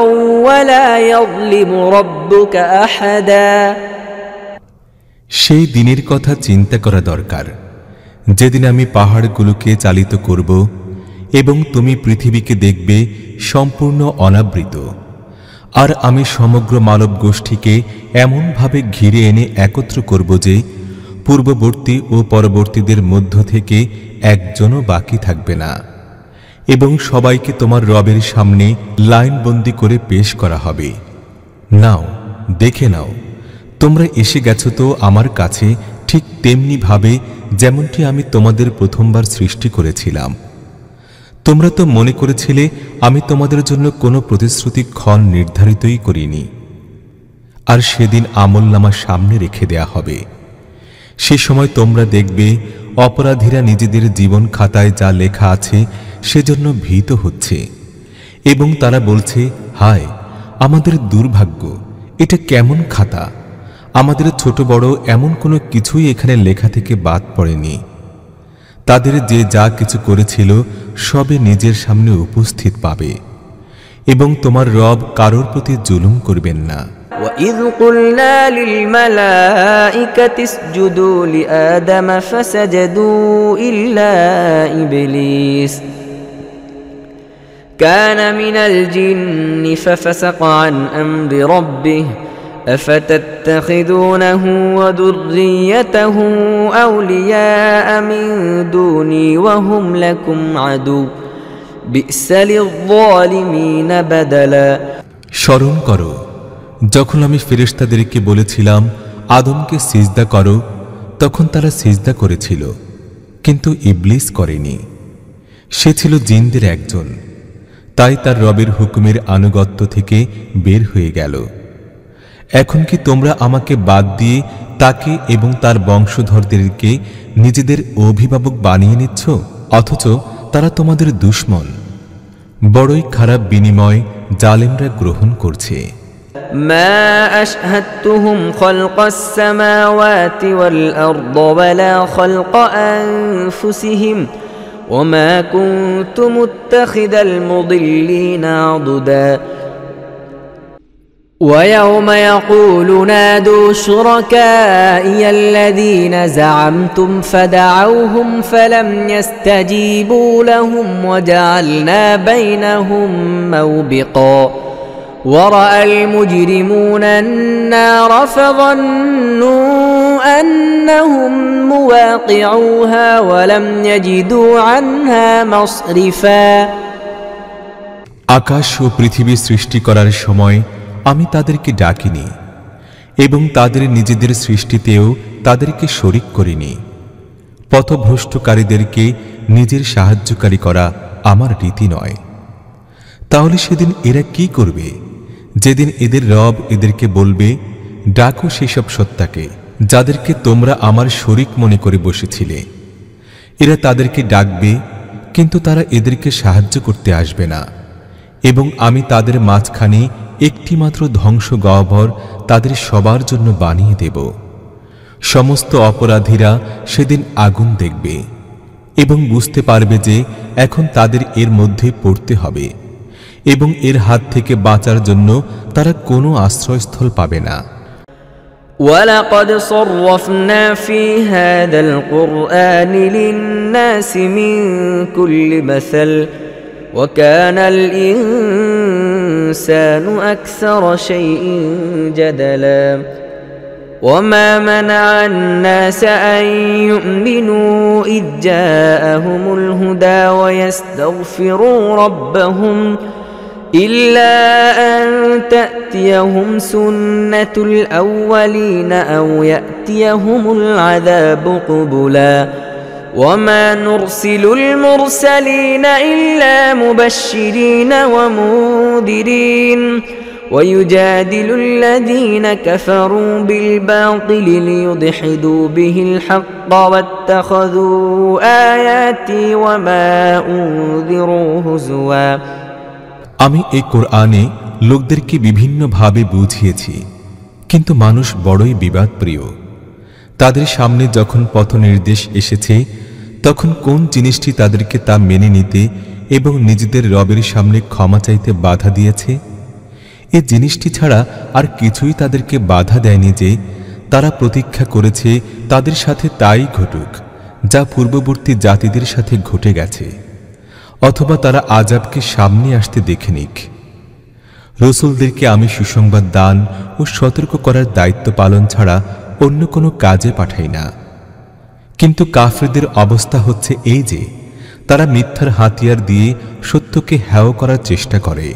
ولا يظلم ربك أحدا। সেই দিনের কথা চিন্তা করা দরকার, যেদিন আমি পাহাড়গুলোকে চালিত করব এবং তুমি পৃথিবীকে দেখবে সম্পূর্ণ অনাবৃত, আর আমি সমগ্র মানব গোষ্ঠীকে এমনভাবে ঘিরে এনে একত্র করব যে পূর্ববর্তী ও পরবর্তীদের মধ্য থেকে একজনও বাকি থাকবে না, এবং সবাইকে তোমার রবের সামনে লাইনবন্দি করে পেশ করা হবে। নাও, দেখে নাও, তোমরা এসে গেছো তো আমার কাছে ঠিক তেমনি ভাবে যেমনটি আমি তোমাদের প্রথমবার সৃষ্টি করেছিলাম। তোমরা তো মনে করেছিলে আমি তোমাদের জন্য কোনো প্রতিশ্রুতি ক্ষণ নির্ধারিতই করিনি। আর সেদিন আমলনামা সামনে রেখে দেয়া হবে। সে সময় তোমরা দেখবে অপরাধীরা নিজেদের জীবন খাতায় যা লেখা আছে সেজন্য ভীত হচ্ছে, এবং তারা বলছে, হায় আমাদের দুর্ভাগ্য, এটা কেমন খাতা! আমাদের ছোট বড় এমন কোনো কিছুই এখানে লেখা থেকে বাদ পড়েনি। তাদের যে যা কিছু করেছিল সবে নিজের সামনে উপস্থিত পাবে, এবং তোমার রব কারোর প্রতি জুলুম করবেন না। وَإِذْ قُلْنَا لِلْمَلَائِكَةِ اسْجُدُوا لِآدَمَ فَسَجَدُوا إِلَّا إِبْلِيسَ كَانَ مِنَ الْجِنِّ فَفَسَقَ عَنْ أَمْرِ رَبِّهِ أَفَتَتَّخِذُونَهُ وَذُرِّيَّتَهُ أَوْلِيَاءَ مِنْ دُونِي وَهُمْ لَكُمْ عَدُوٌّ بِئْسَ لِلظَّالِمِينَ بَدَلًا। স্মরণ করো যখন আমি ফেরেশতাদেরকে বলেছিলাম আদমকে সিজদা করো, তখন তারা সিজদা করেছিল, কিন্তু ইবলিস করেনি। সে ছিল জিনদের একজন, তাই তার রবের হুকুমের আনুগত্য থেকে বের হয়ে গেল। এখন কি তোমরা আমাকে বাদ দিয়ে তাকে এবং তার বংশধরদেরকে নিজেদের অভিভাবক বানিয়ে নিচ্ছ, অথচ তারা তোমাদের দুশমন? বড়ই খারাপ বিনিময় জালেমরা গ্রহণ করছে। ما أشهدتهم خلق السماوات والأرض ولا خلق أنفسهم وما كنت متخذ المضلين عضدا ويوم يقول نادوا شركائي الذين زعمتم فدعوهم فلم يستجيبوا لهم وجعلنا بينهم موبقا ورأى المجرمون النار فظنوا أنهم مواقعوها ولم يجدوا عنها مصرفا আকাশ ও পৃথিবী সৃষ্টি করার সময় আমি তাদেরকে ডাকিনি এবং তাদের নিজেদের সৃষ্টিতেও তাদেরকে শরীক করিনি। পথভ্রষ্টকারীদেরকে নিজের সাহায্যকারী করা আমার রীতি নয়। তাহলে সেদিন এরা কি করবে, যেদিন এদের রব এদেরকে বলবে, ডাকো সেসব সত্তাকে যাদেরকে তোমরা আমার শরীক মনে করে বসেছিলে। এরা তাদেরকে ডাকবে, কিন্তু তারা এদেরকে সাহায্য করতে আসবে না, এবং আমি তাদের মাঝখানে একটিমাত্র ধ্বংস গহ্বর তাদের সবার জন্য বানিয়ে দেব। সমস্ত অপরাধীরা সেদিন আগুন দেখবে এবং বুঝতে পারবে যে এখন তাদের এর মধ্যে পড়তে হবে, এবং এর হাত থেকে বাঁচার জন্য তারা কোনো আশ্রয়স্থল পাবে না। ولقد صرفنا في هذا القرآن للناس من كل مثل وكان الإنسان أكثر شيء جدلا وما منع الناس أن يؤمنوا إذ جاءهم الهدى ويستغفروا ربهم إلا أن تأتيهم سنة الأولين أو يأتيهم العذاب قبلا وما نرسل المرسلين إلا مبشرين ومنذرين ويجادل الذين كفروا بالباطل ليدحضوا به الحق واتخذوا آياتي وما أنذروا هزوا আমি এই কোরআনে লোকদেরকে বিভিন্নভাবে বুঝিয়েছি, কিন্তু মানুষ বড়ই বিবাদপ্রিয়। তাদের সামনে যখন পথ নির্দেশ এসেছে, তখন কোন জিনিসটি তাদেরকে তা মেনে নিতে এবং নিজেদের রবের সামনে ক্ষমা চাইতে বাধা দিয়েছে? এ জিনিসটি ছাড়া আর কিছুই তাদেরকে বাধা দেয়নি যে তারা প্রতীক্ষা করেছে তাদের সাথে তাই ঘটুক যা পূর্ববর্তী জাতিদের সাথে ঘটে গেছে, অথবা তারা আযাবকে সামনে আসতে দেখে নিক। রসুলদেরকে আমি সুসংবাদ দান ও সতর্ক করার দায়িত্ব পালন ছাড়া অন্য কোনো কাজে পাঠাই না। কিন্তু কাফেরদের অবস্থা হচ্ছে এই যে তারা মিথ্যার হাতিয়ার দিয়ে সত্যকে হেয় করার চেষ্টা করে,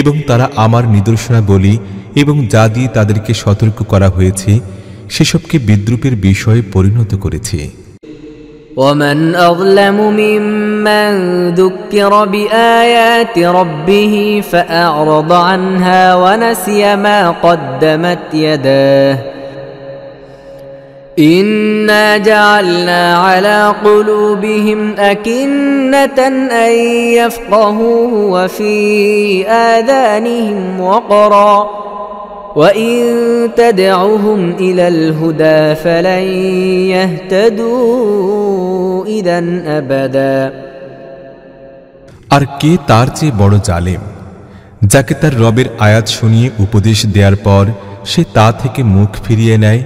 এবং তারা আমার নিদর্শনাবলী এবং যা দিয়ে তাদেরকে সতর্ক করা হয়েছে সেসবকে বিদ্রূপের বিষয়ে পরিণত করেছে। ومن أظلم ممن ذكر بآيات ربه فأعرض عنها ونسي ما قدمت يداه إنا جعلنا على قلوبهم أكنة أن يفقهوه وفي آذانهم وقرا وإن تدعهم إلى الهدى فلن يهتدوا إذا أبدا আর কে তার চেয়ে বড় জালেম, যাকে তার রবের আয়াত শুনিয়ে উপদেশ দেওয়ার পর সে তা থেকে মুখ ফিরিয়ে নেয়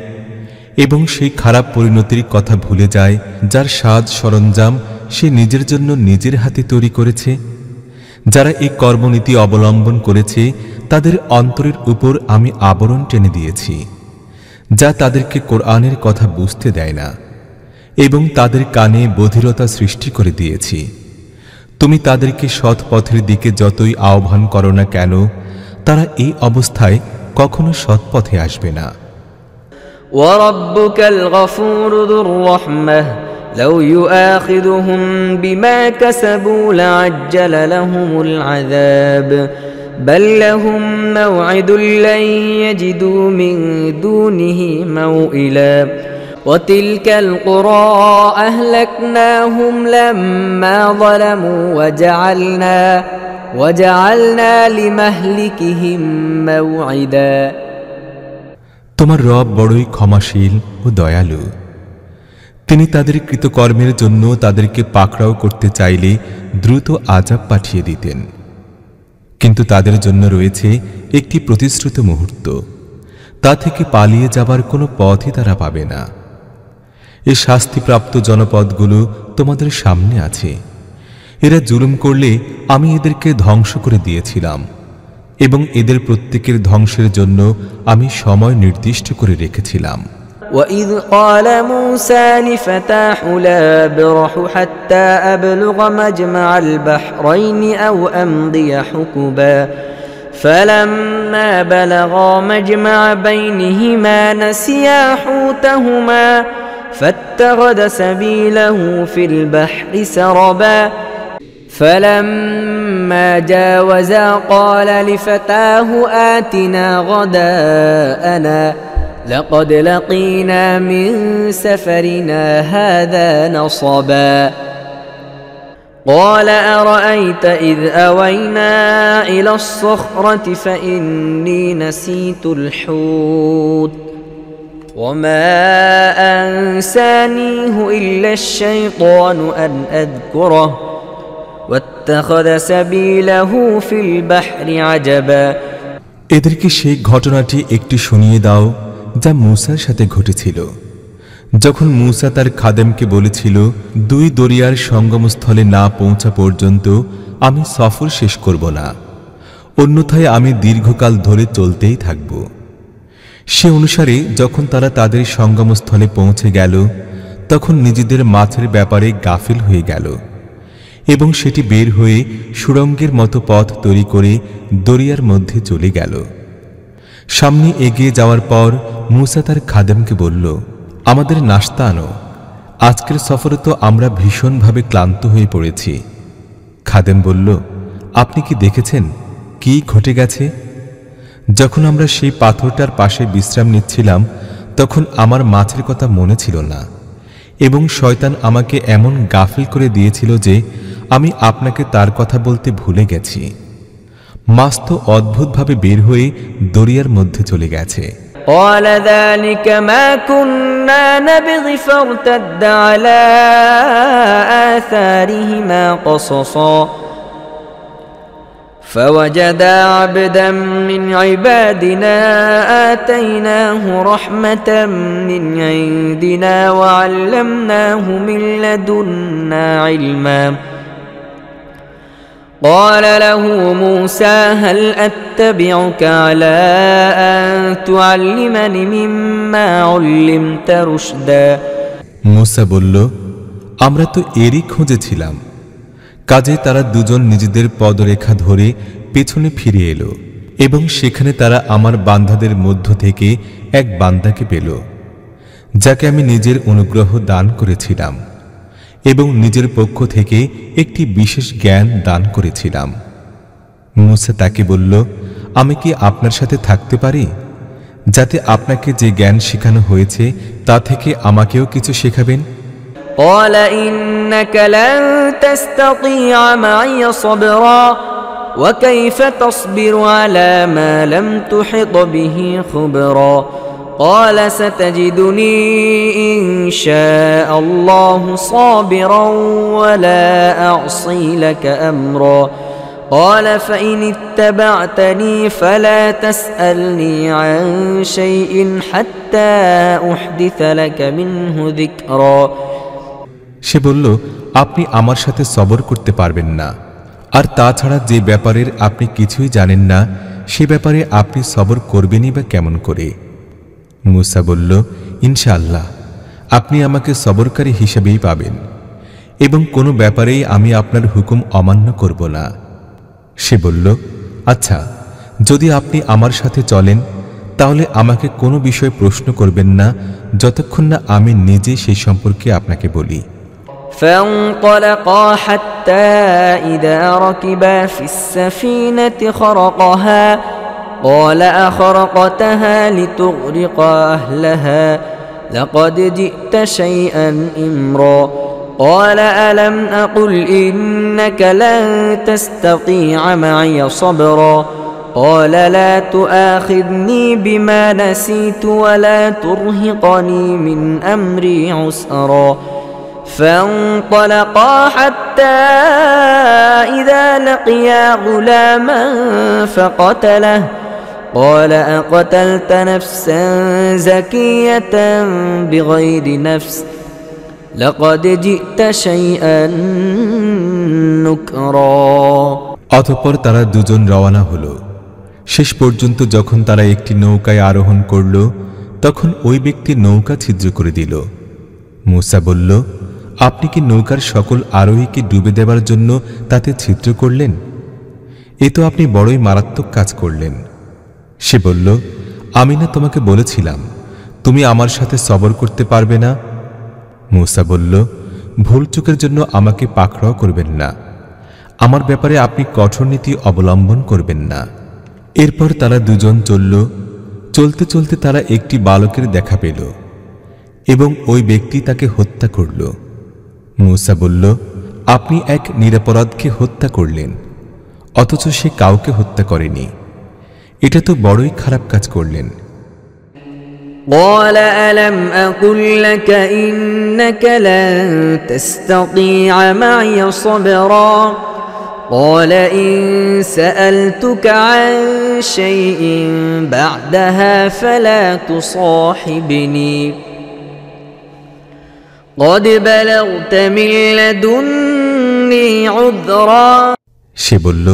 এবং সেই খারাপ পরিণতির কথা ভুলে যায় যার সাজ সরঞ্জাম সে নিজের জন্য নিজের হাতে তৈরি করেছে। যারা এই কর্মনীতি অবলম্বন করেছে তাদের অন্তরের উপর আমি আবরণ টেনে দিয়েছি, যা তাদেরকে কোরআনের কথা বুঝতে দেয় না, এবং তাদের কানে বধিরতা সৃষ্টি করে দিয়েছি। তুমি তাদেরকে সৎ পথের দিকে যতই আহ্বান করো না কেন, তারা এই অবস্থায় কখনো সৎ পথে আসবে না। وربك الغفور ذو الرحمة لو يؤاخذهم بما كسبوا لعجل لهم العذاب بل لهم موعد لن يجدوا من دونه موئلا وتلك القرى أهلكناهم لما ظلموا وجعلنا لمهلكهم موعدا তোমার রব বড়ই ক্ষমাশীল ও দয়ালু। তিনি তাদের কৃতকর্মের জন্য তাদেরকে পাকড়াও করতে চাইলে দ্রুত আযাব পাঠিয়ে দিতেন, কিন্তু তাদের জন্য রয়েছে একটি প্রতিশ্রুত মুহূর্ত, তা থেকে পালিয়ে যাবার কোনো পথই তারা পাবে না। এই শাস্তিপ্রাপ্ত জনপদগুলো তোমাদের সামনে আছে। এরা জুলুম করলে আমি এদেরকে ধ্বংস করে দিয়েছিলাম, এবং এদের প্রত্যেকের ধ্বংসের জন্য আমি সময় নির্দিষ্ট করে রেখেছিলাম। وَإِذْ قَالَ مُوسَى لِفَتَاهُ لَا أَبْرَحُ حَتَّى أَبْلُغَ مَجْمَعَ الْبَحْرَيْنِ أَوْ أَمْضِيَ حُقُبًا فَلَمَّا بَلَغَا مَجْمَعَ بَيْنِهِمَا نَسِيَا حُوتَهُمَا فَاتَّخَذَ سَبِيلَهُ فِي الْبَحْرِ سَرَبًا فَلَمَّا جَاوَزَا قَالَ لِفَتَاهُ آتِنَا غَدَاءَنَا لقد لقينا من سفرنا هذا نصبا قال أرأيت إذ أوينا إلى الصخرة فإني نسيت الحوت وما أنسانيه إلا الشيطان أن أذكره واتخذ سبيله في البحر عجبا এদেরকে সেই ঘটনাটি একটু শুনিয়ে দাও যা মূসার সাথে ঘটেছিল, যখন মূসা তার খাদেমকে বলেছিল, দুই দরিয়ার সঙ্গমস্থলে না পৌঁছা পর্যন্ত আমি সফর শেষ করব না, অন্যথায় আমি দীর্ঘকাল ধরে চলতেই থাকব। সে অনুসারে যখন তারা তাদের সঙ্গমস্থলে পৌঁছে গেল, তখন নিজেদের মাছের ব্যাপারে গাফিল হয়ে গেল এবং সেটি বের হয়ে সুড়ঙ্গের মতো পথ তৈরি করে দরিয়ার মধ্যে চলে গেল। সামনে এগিয়ে যাওয়ার পর মূসা তার খাদেমকে বলল, আমাদের নাশতা আনো, আজকের সফরে তো আমরা ভীষণভাবে ক্লান্ত হয়ে পড়েছি। খাদেম বলল, আপনি কি দেখেছেন কি ঘটে গেছে? যখন আমরা সেই পাথরটার পাশে বিশ্রাম নিচ্ছিলাম, তখন আমার মাছের কথা মনে ছিল না, এবং শয়তান আমাকে এমন গাফিল করে দিয়েছিল যে আমি আপনাকে তার কথা বলতে ভুলে গেছি। মাছ তো অদ্ভুতভাবে বের হয়ে দরিয়ার মধ্যে চলে গেছে। قال ذلك ما كنا نبغي فارتد على آثارهما قصصا فوجدا عبدا من عبادنا آتيناه رحمة من عندنا وعلمناه من لدنا علما قال له موسى هل أتبعك على أن تعلمني مما علمت رشدا মূসা বলল, আমরা তো এরই খুঁজেছিলাম। কাজে তারা দুজন নিজেদের পদরেখা ধরে পেছনে ফিরে এলো এবং সেখানে তারা আমার বান্দাদের মধ্য থেকে এক বান্দাকে পেল, যাকে আমি নিজের অনুগ্রহ দান করেছিলাম এবং নিজের পক্ষ থেকে একটি বিশেষ জ্ঞান দান করেছিলাম। মূসা তাকে বলল, আমি কি আপনার সাথে থাকতে পারি, যাতে আপনাকে যে জ্ঞান শেখানো হয়েছে তা থেকে আমাকেও কিছু শেখাবেন? قال إنك لن تستطيع معي صبرا وكيف تصبر على ما لم تحط به خبرا قال ستجدني إن شاء الله صابرا ولا أعصي لك أمرا قال فإن اتبعتني فلا تسألني عن شيء حتى أحدث لك منه ذكرا সে বলল, আপনি আমার সাথে সবর করতে পারবেন না, আর তাছাড়া যে ব্যাপারের আপনি কিছুই জানেন না সে ব্যাপারে আপনি সবর করবেনই বা কেমন করে? মূসা বলল, ইনশাআল্লাহ আপনি আমাকে সবরকারী হিসেবেই পাবেন, এবং কোনো ব্যাপারেই আমি আপনার হুকুম অমান্য করব না। সে বলল, আচ্ছা, যদি আপনি আমার সাথে চলেন তাহলে আমাকে কোনো বিষয়ে প্রশ্ন করবেন না যতক্ষণ না আমি নিজে সেই সম্পর্কে আপনাকে বলি। فانطلقا حتى إذا ركبا في السفينة خرقها قال أخرقتها لتغرق أهلها لقد جئت شيئا إمرا قال ألم أقل إنك لن تستطيع معي صبرا قال لا تؤاخذني بما نسيت ولا ترهقني من أمري عسرا فانطلقا حتى إذا لقيا غلاما فقتله قال أقتلت نفسا زكية بغير نفس لقد جئت شيئا نكرا। অতঃপর তারা দুজন রওনা হলো। শেষ পর্যন্ত যখন তারা একটি নৌকায় আরোহণ করল, তখন ওই ব্যক্তি নৌকা ছিদ্র করে দিল। মূসা বলল, আপনি কি নৌকার সকল আরোহীকে ডুবে দেবার জন্য তাতে ছিদ্র করলেন? এ তো আপনি বড়ই মারাত্মক কাজ করলেন। সে বলল, আমি না তোমাকে বলেছিলাম তুমি আমার সাথে সবর করতে পারবে না? মূসা বলল, ভুল চুকের জন্য আমাকে পাকড়াও করবেন না, আমার ব্যাপারে আপনি কঠোর নীতি অবলম্বন করবেন না। এরপর তারা দুজন চলল। চলতে চলতে তারা একটি বালকের দেখা পেল এবং ওই ব্যক্তি তাকে হত্যা করল। মূসা বলল, আপনি এক নিরপরাধকে হত্যা করলেন, অথচ সে কাউকে হত্যা করেনি। এটা তো বড়ই খারাপ কাজ করলেন। قال ألم أقل لك إنك لن تستطيع معي صبرا قال إن سألتك عن شيء بعدها فلا تصاحبني قد بلغت من لدني عذرا। সে বলল,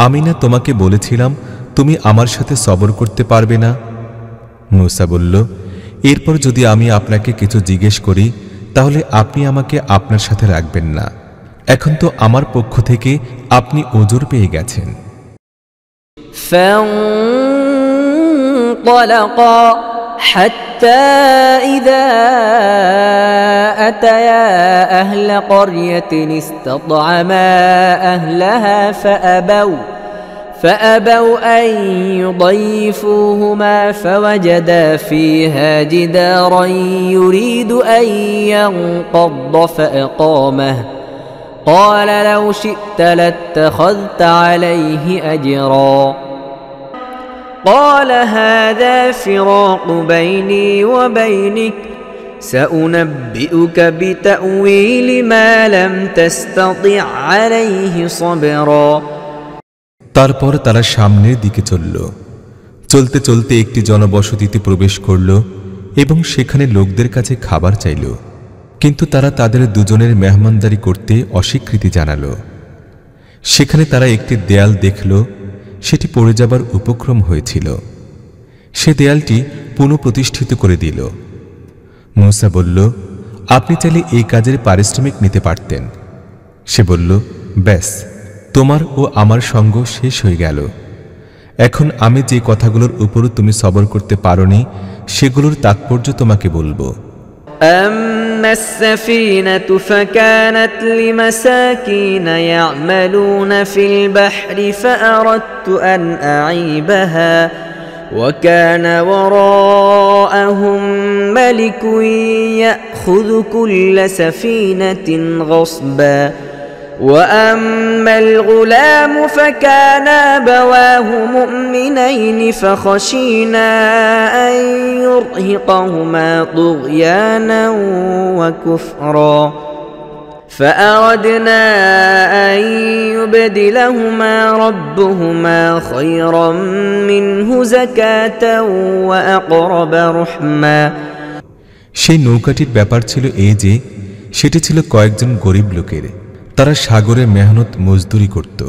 আমি না তোমাকে বলেছিলাম তুমি আমার সাথে সবর করতে পারবে না? মূসা বলল, এরপর যদি আমি আপনাকে কিছু জিজ্ঞেস করি তাহলে আপনি আমাকে আপনার সাথে রাখবেন না। এখন তো আমার পক্ষ থেকে আপনি ওজর পেয়ে গেছেন। فانطلقا حتى إذا أتيا أهل قرية استطعما أهلها فأبوا أن يضيفوهما فوجدا فيها جدارا يريد أن ينقض فأقامه قال لو شئت لاتخذت عليه أجرا قال هذا فراق بيني وبينك سأنبئك بتأويل ما لم تستطع عليه صبرا। তারপর তারা সামনের দিকে চলল। চলতে চলতে একটি জনবসতিতে প্রবেশ করল এবং সেখানে লোকদের কাছে খাবার চাইল, কিন্তু তারা তাদের দুজনের মেহমানদারি করতে অস্বীকৃতি জানাল। সেখানে তারা একটি দেয়াল দেখল, সেটি পড়ে যাবার উপক্রম হয়েছিল। সে দেয়ালটি পুনঃপ্রতিষ্ঠিত করে দিল। মূসা বলল, আপনি চাইলে এই কাজের পারিশ্রমিক নিতে পারতেন। সে বলল, ব্যাস, তোমার ও আমার সঙ্গ শেষ হয়ে গেল। এখন আমি যে কথাগুলোর উপর তুমি সবর করতে পারোনি সেগুলোর তাৎপর্য তোমাকে বলবো। أما السفينة فكانت لمساكين يعملون في البحر فأردت أن أعيبها وكان وراءهم ملك يأخذ كل سفينة غصبا وأما الغلام فكان أبواه مؤمنين فخشينا أن يرهقهما طغيانا وكفرا فأردنا أن يبدلهما ربهما خيرا منه زكاة وأقرب رحما। সেই নৌকাটির ব্যাপার ছিল এই যে সেটি ছিল কয়েকজন গরিব লোকের, তারা সাগরে মেহনত মজদুরি করত।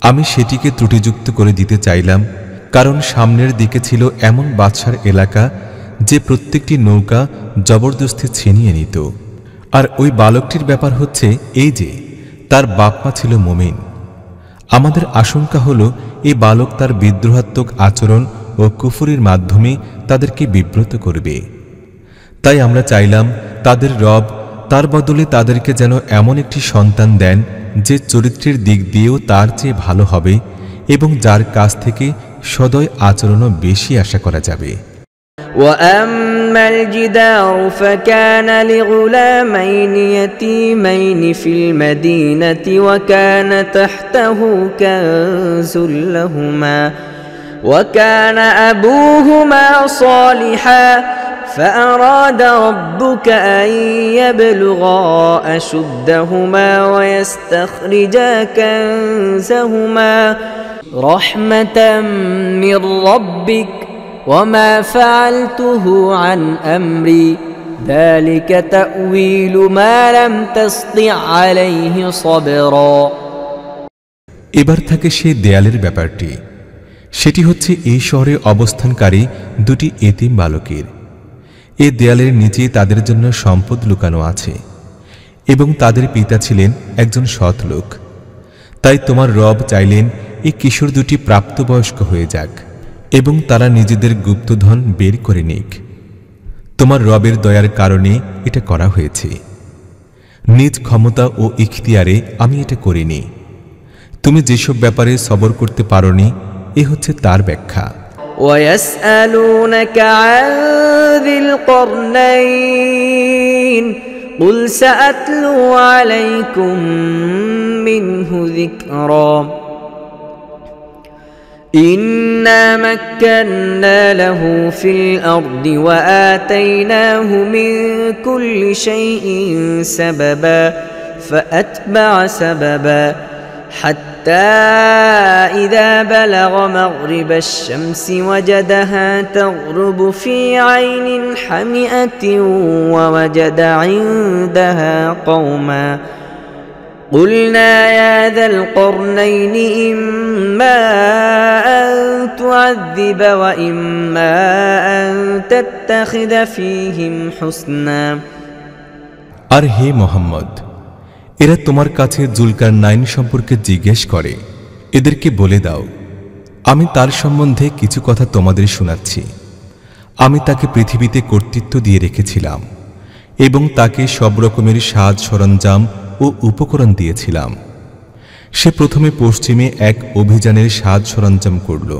আমি সেটিকে ত্রুটিযুক্ত করে দিতে চাইলাম, কারণ সামনের দিকে ছিল এমন বাদশার এলাকা যে প্রত্যেকটি নৌকা জবরদস্তি ছিনিয়ে নিত। আর ওই বালকটির ব্যাপার হচ্ছে এই যে তার বাপমা ছিল মুমিন। আমাদের আশঙ্কা হলো এই বালক তার বিদ্রোহাত্মক আচরণ ও কুফরির মাধ্যমে তাদেরকে বিব্রত করবে। তাই আমরা চাইলাম তাদের রব তার বদলে তাদেরকে যেন এমন একটি সন্তান দেন যে চরিত্রের দিক দিয়েও তার চেয়ে ভালো হবে এবং যার কাছ থেকে সদয় আচরণও বেশি আশা করা যাবে। وأما الجدار فكان لغلامين يتيمين في المدينة وكان تحته كنز لهما وكان أبوهما صالحا فأراد ربك أن يبلغا أشدهما ويستخرجا كنزهما رحمة من ربك وما فعلته عن أمري ذلك تأويل ما لم تسطع عليه صبرا। এবার থাকে সেই দেয়ালের ব্যাপারটি। সেটি হচ্ছে এই শহরে অবস্থানকারী দুটি এতিম বালকের। এই দেয়ালের নিচে তাদের জন্য সম্পদ লুকানো আছে এবং তাদের পিতা ছিলেন একজন সৎ লোক। তাই তোমার রব চাইলেন এই কিশোর দুটি প্রাপ্তবয়স্ক হয়ে যাক এবং তারা নিজেদের গুপ্তধন বের করে নিক। তোমার রবের দয়ার কারণে এটা করা হয়েছে। নিজ ক্ষমতা ও ইখতিয়ারে আমি এটা করিনি। তুমি যেসব ব্যাপারে সবর করতে পারোনি এ হচ্ছে তার ব্যাখ্যা। ويسألونك عن ذي القرنين قل سأتلو عليكم منه ذكرا إنا مكنا له في الأرض وآتيناه من كل شيء سببا فأتبع سببا حتى إذا بلغ مغرب الشمس وجدها تغرب في عين حمئة ووجد عندها قوما قلنا يا ذا القرنين إما أن تعذب وإما أن تتخذ فيهم حسنا। আর হে মুহাম্মদ, এরা তোমার কাছে জুলকারনাইন সম্পর্কে জিজ্ঞেস করে। এদেরকে বলে দাও, আমি তার সম্বন্ধে কিছু কথা তোমাদের শোনাচ্ছি। আমি তাকে পৃথিবীতে কর্তৃত্ব দিয়ে রেখেছিলাম এবং তাকে সব রকমের সাজ সরঞ্জাম ও উপকরণ দিয়েছিলাম। সে প্রথমে পশ্চিমে এক অভিযানের সাজ সরঞ্জাম করল।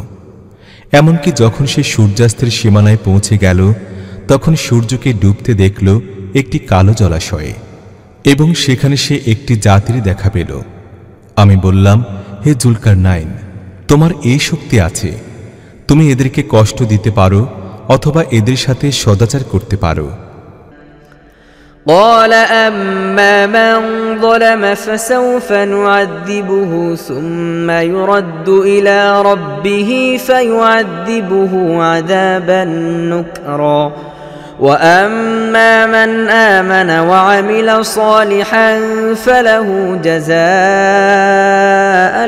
এমনকি যখন সে সূর্যাস্তের সীমানায় পৌঁছে গেল তখন সূর্যকে ডুবতে দেখল একটি কালো জলাশয়ে এবং সেখানে সে একটি জাতির দেখা পেল। আমি বললাম, হে জুলকারনাইন, তোমার এই শক্তি আছে, তুমি এদেরকে কষ্ট দিতে পারো অথবা এদের সাথে সদাচার করতে পারো। قال أما من ظلم فسوف نعذبه ثم يرد إلى ربه فيعذبه عذابا نكرا وأما من آمن وعمل صالحا فله جزاء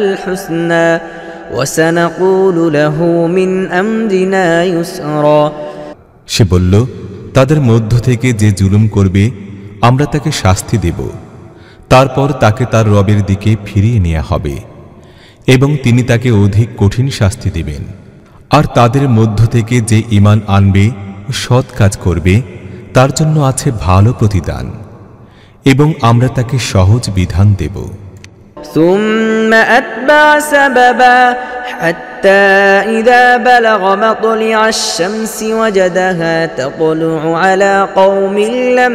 الحسنى وسنقول له من أمرنا يسرا। সে বলল, তাদের মধ্য থেকে যে জুলুম করবে আমরা তাকে শাস্তি দেব, তারপর তাকে তার রবের দিকে ফিরিয়ে নেওয়া হবে এবং তিনি তাকে অধিক কঠিন শাস্তি দেবেন। আর তাদের মধ্য থেকে যে ঈমান আনবে ও সৎ কাজ করবে তার জন্য আছে ভালো প্রতিদান এবং আমরা তাকে সহজ বিধান দেব। ثم أتبع سببا حتى إذا بلغ مطلع الشمس وجدها تطلع على قوم لم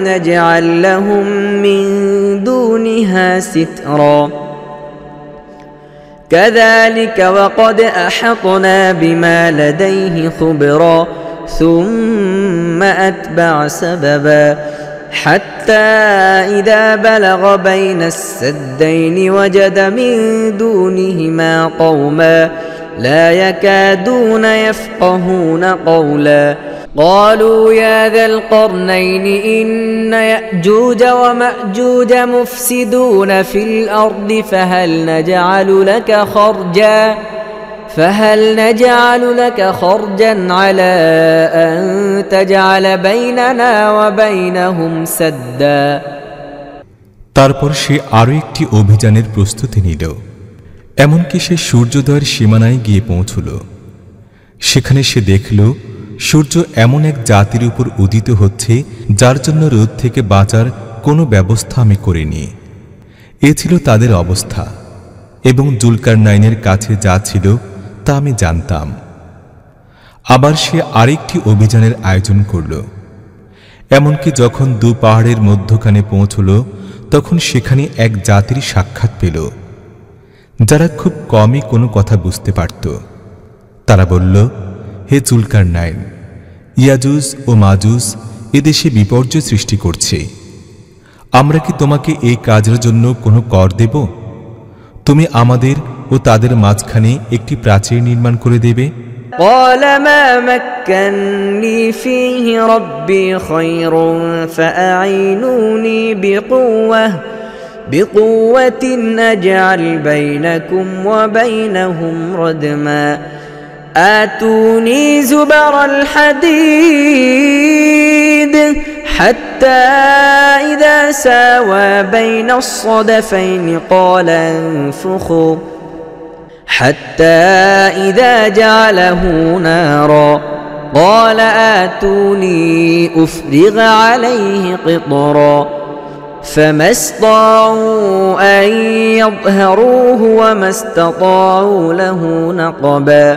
نجعل لهم من دونها سترا كذلك وقد أحطنا بما لديه خبرا ثم أتبع سببا حتى إذا بلغ بين السدين وجد من دونهما قوما لا يكادون يفقهون قولا قالوا يا ذا القرنين إن يأجوج ومأجوج مفسدون في الأرض فهل نجعل لك خرجا على أن تجعل بيننا وبينهم سدا। তারপর সে আরো একটি অভিযানের প্রস্তুতি নিল। এমনকি সে সূর্যোদয়ের সীমানায় গিয়ে পৌঁছল। সেখানে সে দেখল সূর্য এমন এক জাতির উপর উদিত হচ্ছে যার জন্য রোদ থেকে বাঁচার কোনো ব্যবস্থা আমি করিনি। এ ছিল তাদের অবস্থা এবং জুলকারনাইনের কাছে যা ছিল তা আমি জানতাম। আবার সে আরেকটি অভিযানের আয়োজন করল। এমনকি যখন দু পাহাড়ের মধ্যখানে পৌঁছল, তখন সেখানে এক জাতির সাক্ষাৎ পেল, যারা খুব কমই কোনো কথা বুঝতে পারত। তারা বলল, হে জুলকারনাইন, ইয়াজুজ ও মাজুজ এদেশে বিপর্যয় সৃষ্টি করছে। আমরা কি তোমাকে এই কাজের জন্য কোনো কর দেব? তুমি আমাদের ও তাদের মাঝখানে একটি প্রাচীর নির্মাণ করে দেবে। قال ما مكنني فيه ربي خير فأعينوني بقوة أجعل بينكم وبينهم ردما آتوني زبر الحديد حتى إذا ساوى بين الصدفين قال انفخوا حتى إذا جعله نارا قال آتوني أفرغ عليه قطرا فما استطاعوا أن يظهروه وما استطاعوا له نقبا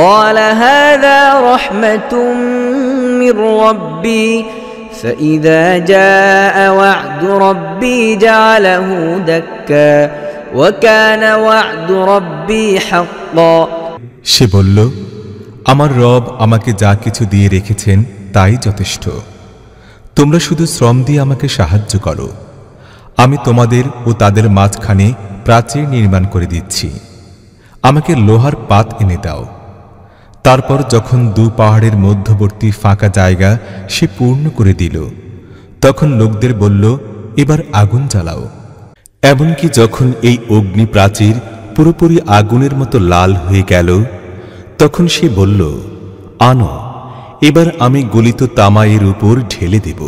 قال هذا رحمة من ربي فإذا جاء وعد ربي جعله دكا وكان وعد ربي حقا সে বলল, আমার রব আমাকে যা কিছু দিয়ে রেখেছেন তাই যথেষ্ট। তোমরা শুধু শ্রম দিয়ে আমাকে সাহায্য করো। আমি তোমাদের ও তাদের মাঝখানে প্রাচীর নির্মাণ করে দিচ্ছি। আমাকে লোহার পাত এনে দাও। তারপর যখন দু পাহাড়ের মধ্যবর্তী ফাঁকা জায়গা সে পূর্ণ করে দিল, তখন লোকদের বলল, এবার আগুন জ্বালাও। এমনকি যখন এই অগ্নি প্রাচীর পুরোপুরি আগুনের মতো লাল হয়ে গেল, তখন সে বলল, আনো, এবার আমি গলিত তামা এর উপর ঢেলে দেব।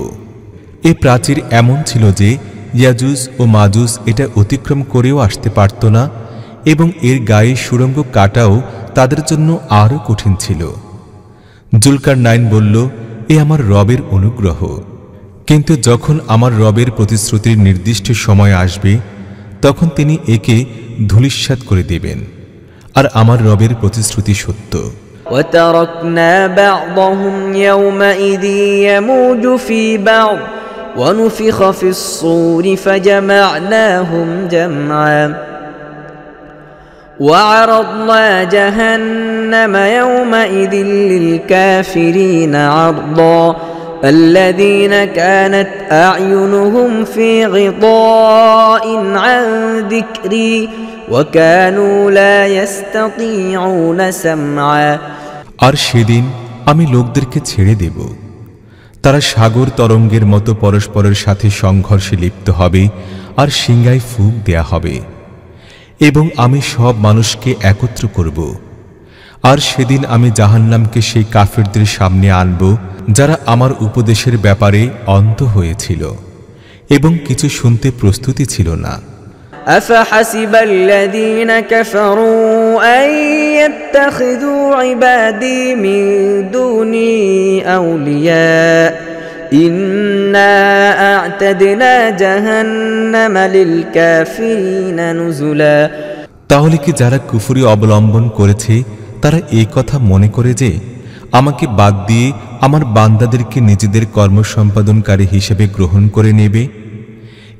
এ প্রাচীর এমন ছিল যে ইয়াজুজ ও মাজুজ এটা অতিক্রম করেও আসতে পারত না, এবং এর গায়ে সুড়ঙ্গ কাটাও তাদের জন্য আরও কঠিন ছিল। জুলকারনাইন বলল, এ আমার রবের অনুগ্রহ, কিন্তু যখন আমার রবের প্রতিশ্রুতির নির্দিষ্ট সময় আসবে, তখন তিনি একে ধূলিসাৎ করে দেবেন। আর আমার রবের প্রতিশ্রুতি সত্য। وتركنا بعضهم يومئذ يموج في بعض ونفخ في الصور فجمعناهم جمعا وعرضنا جهنم يومئذ للكافرين عرضا الذين كانت أعينهم في غطاء عن ذكري وكانوا لا يستطيعون سمعا আর সেদিন আমি লোকদেরকে ছেড়ে দেব। তারা সাগর তরঙ্গের মতো পরস্পরের সাথে সংঘর্ষে লিপ্ত হবে, আর সিংহায় ফুঁক দেয়া হবে, এবং আমি সব মানুষকে একত্র করব। আর সেদিন আমি জাহান্নামকে সেই কাফিরদের সামনে আনব, যারা আমার উপদেশের ব্যাপারে অন্ধ হয়েছিল এবং কিছু শুনতে প্রস্তুতি ছিল না। أفحسب الذين كفروا أن يتخذوا عبادي من دوني أولياء إنا أعتدنا جهنم للكافرين نزلا তাহলে কি যারা কুফরি অবলম্বন করেছে তারা এই কথা মনে করে যে আমাকে বাদ দিয়ে আমার বান্দাদেরকে নিজেদের কর্ম সম্পাদনকারী হিসেবে গ্রহণ করে নেবে?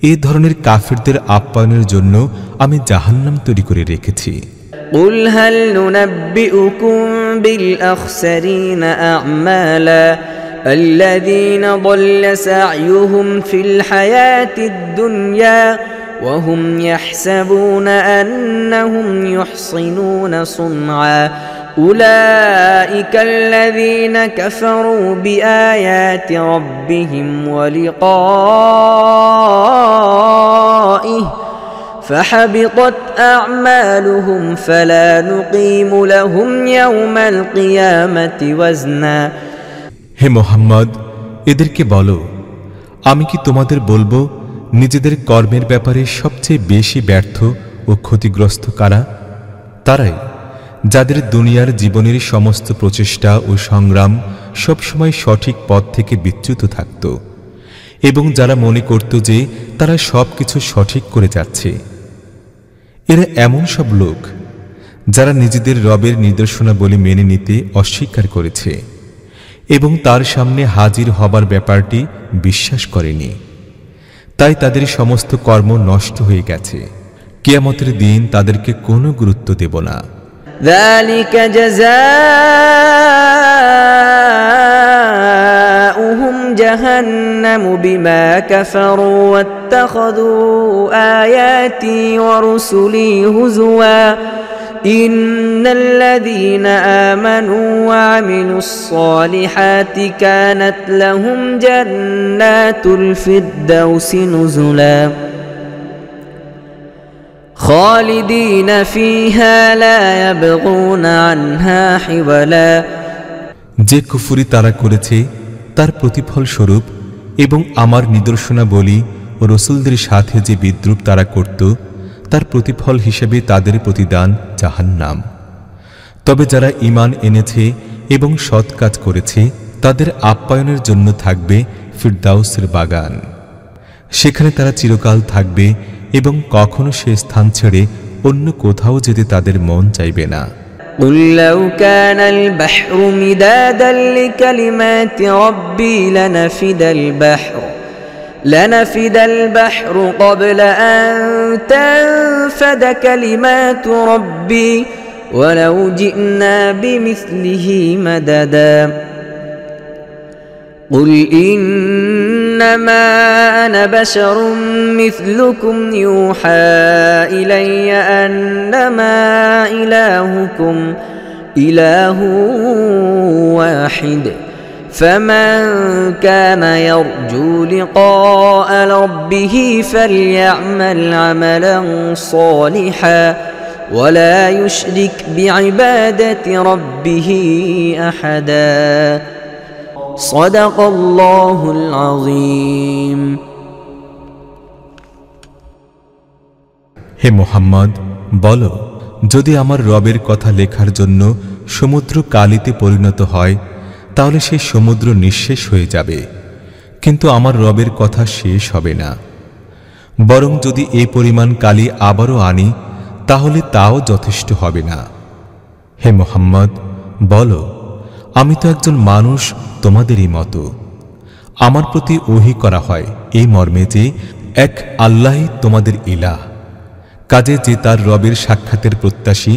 এই ধরনের কাফিরদের আপ্যায়নের জন্য আমি জাহান্নাম তৈরি করে রেখেছি। قل هل ننبئكم بالأخسرين أعمالا الذين ضل سعيهم في الحياة الدنيا وهم يحسبون أنهم يحصنون صنعا أولئك الذين كفروا بآيات ربهم ولقائه فحبطت أعمالهم فلا نقيم لهم يوم القيامة وزنا হে মুহাম্মদ, এদেরকে বলো, আমি কি তোমাদের বলবো নিজেদের কর্মের ব্যাপারে সবচেয়ে বেশি ব্যর্থ ও ক্ষতিগ্রস্ত কারা? তারাই যাদের দুনিয়ার জীবনের সমস্ত প্রচেষ্টা ও সংগ্রাম সবসময় সঠিক পথ থেকে বিচ্যুত থাকত, এবং যারা মনে করত যে তারা সবকিছু সঠিক করে যাচ্ছে। এরা এমন সব লোক যারা নিজেদের রবের নিদর্শনাবলী মেনে নিতে অস্বীকার করেছে এবং তার সামনে হাজির হবার ব্যাপারটি বিশ্বাস করেনি, তাই তাদের সমস্ত কর্ম নষ্ট হয়ে গেছে। কিয়ামতের দিন তাদেরকে কোনো গুরুত্ব দেব না। ذلك جزاؤهم جهنم بما كفروا واتخذوا آياتي ورسلي هزوا إن الذين آمنوا وعملوا الصالحات كانت لهم جنات الفردوس نزلا خالدين فيها لا يبغون عنها حولا। যে কুফরি তারা করেছে তার প্রতিফল স্বরূপ এবং আমার নিদর্শনাবলী ও রসুলদের সাথে যে বিদ্রূপ তারা করত তার প্রতিফল হিসেবে তাদের প্রতিদান জাহান্নাম। তবে যারা ঈমান এনেছে এবং সৎ কাজ করেছে তাদের আপ্যায়নের জন্য থাকবে ফিরদাউসের বাগান, সেখানে তারা চিরকাল থাকবে এবং কখনো সে স্থান ছেড়ে অন্য কোথাও যেতে তাদের মন চাইবে না। قل لو كان البحر مدادا لكلمات ربي لنفد البحر قبل أن تنفد كلمات ربي ولو جئنا بمثله مددا قل إنما أنا بشر مثلكم يوحى إلي أنما إلهكم إله واحد فمن كان يرجو لقاء ربه فليعمل عملا صالحا ولا يشرك بعبادة ربه أحدا صدق الله العظيم। হে মুহাম্মদ, বলো, যদি আমার রবের কথা লেখার জন্য সমুদ্র কালিতে পরিণত হয় তাহলে সেই সমুদ্র নিঃশেষ হয়ে যাবে, কিন্তু আমার রবের কথা শেষ হবে না। বরং যদি এই পরিমাণ কালি আবারও আনি তাহলে তাও যথেষ্ট হবে না। হে মুহাম্মদ, বলো, আমি তো একজন মানুষ তোমাদেরই মতো। আমার প্রতি ওহী করা হয় এই মর্মে যে এক আল্লাহই তোমাদের ইলাহ। কাজে যে তার রবের সাক্ষাতের প্রত্যাশী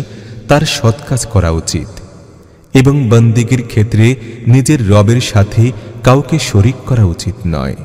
তার সৎ কাজ করা উচিত এবং বন্দেগীর ক্ষেত্রে নিজের রবের সাথে কাউকে শরীক করা উচিত নয়।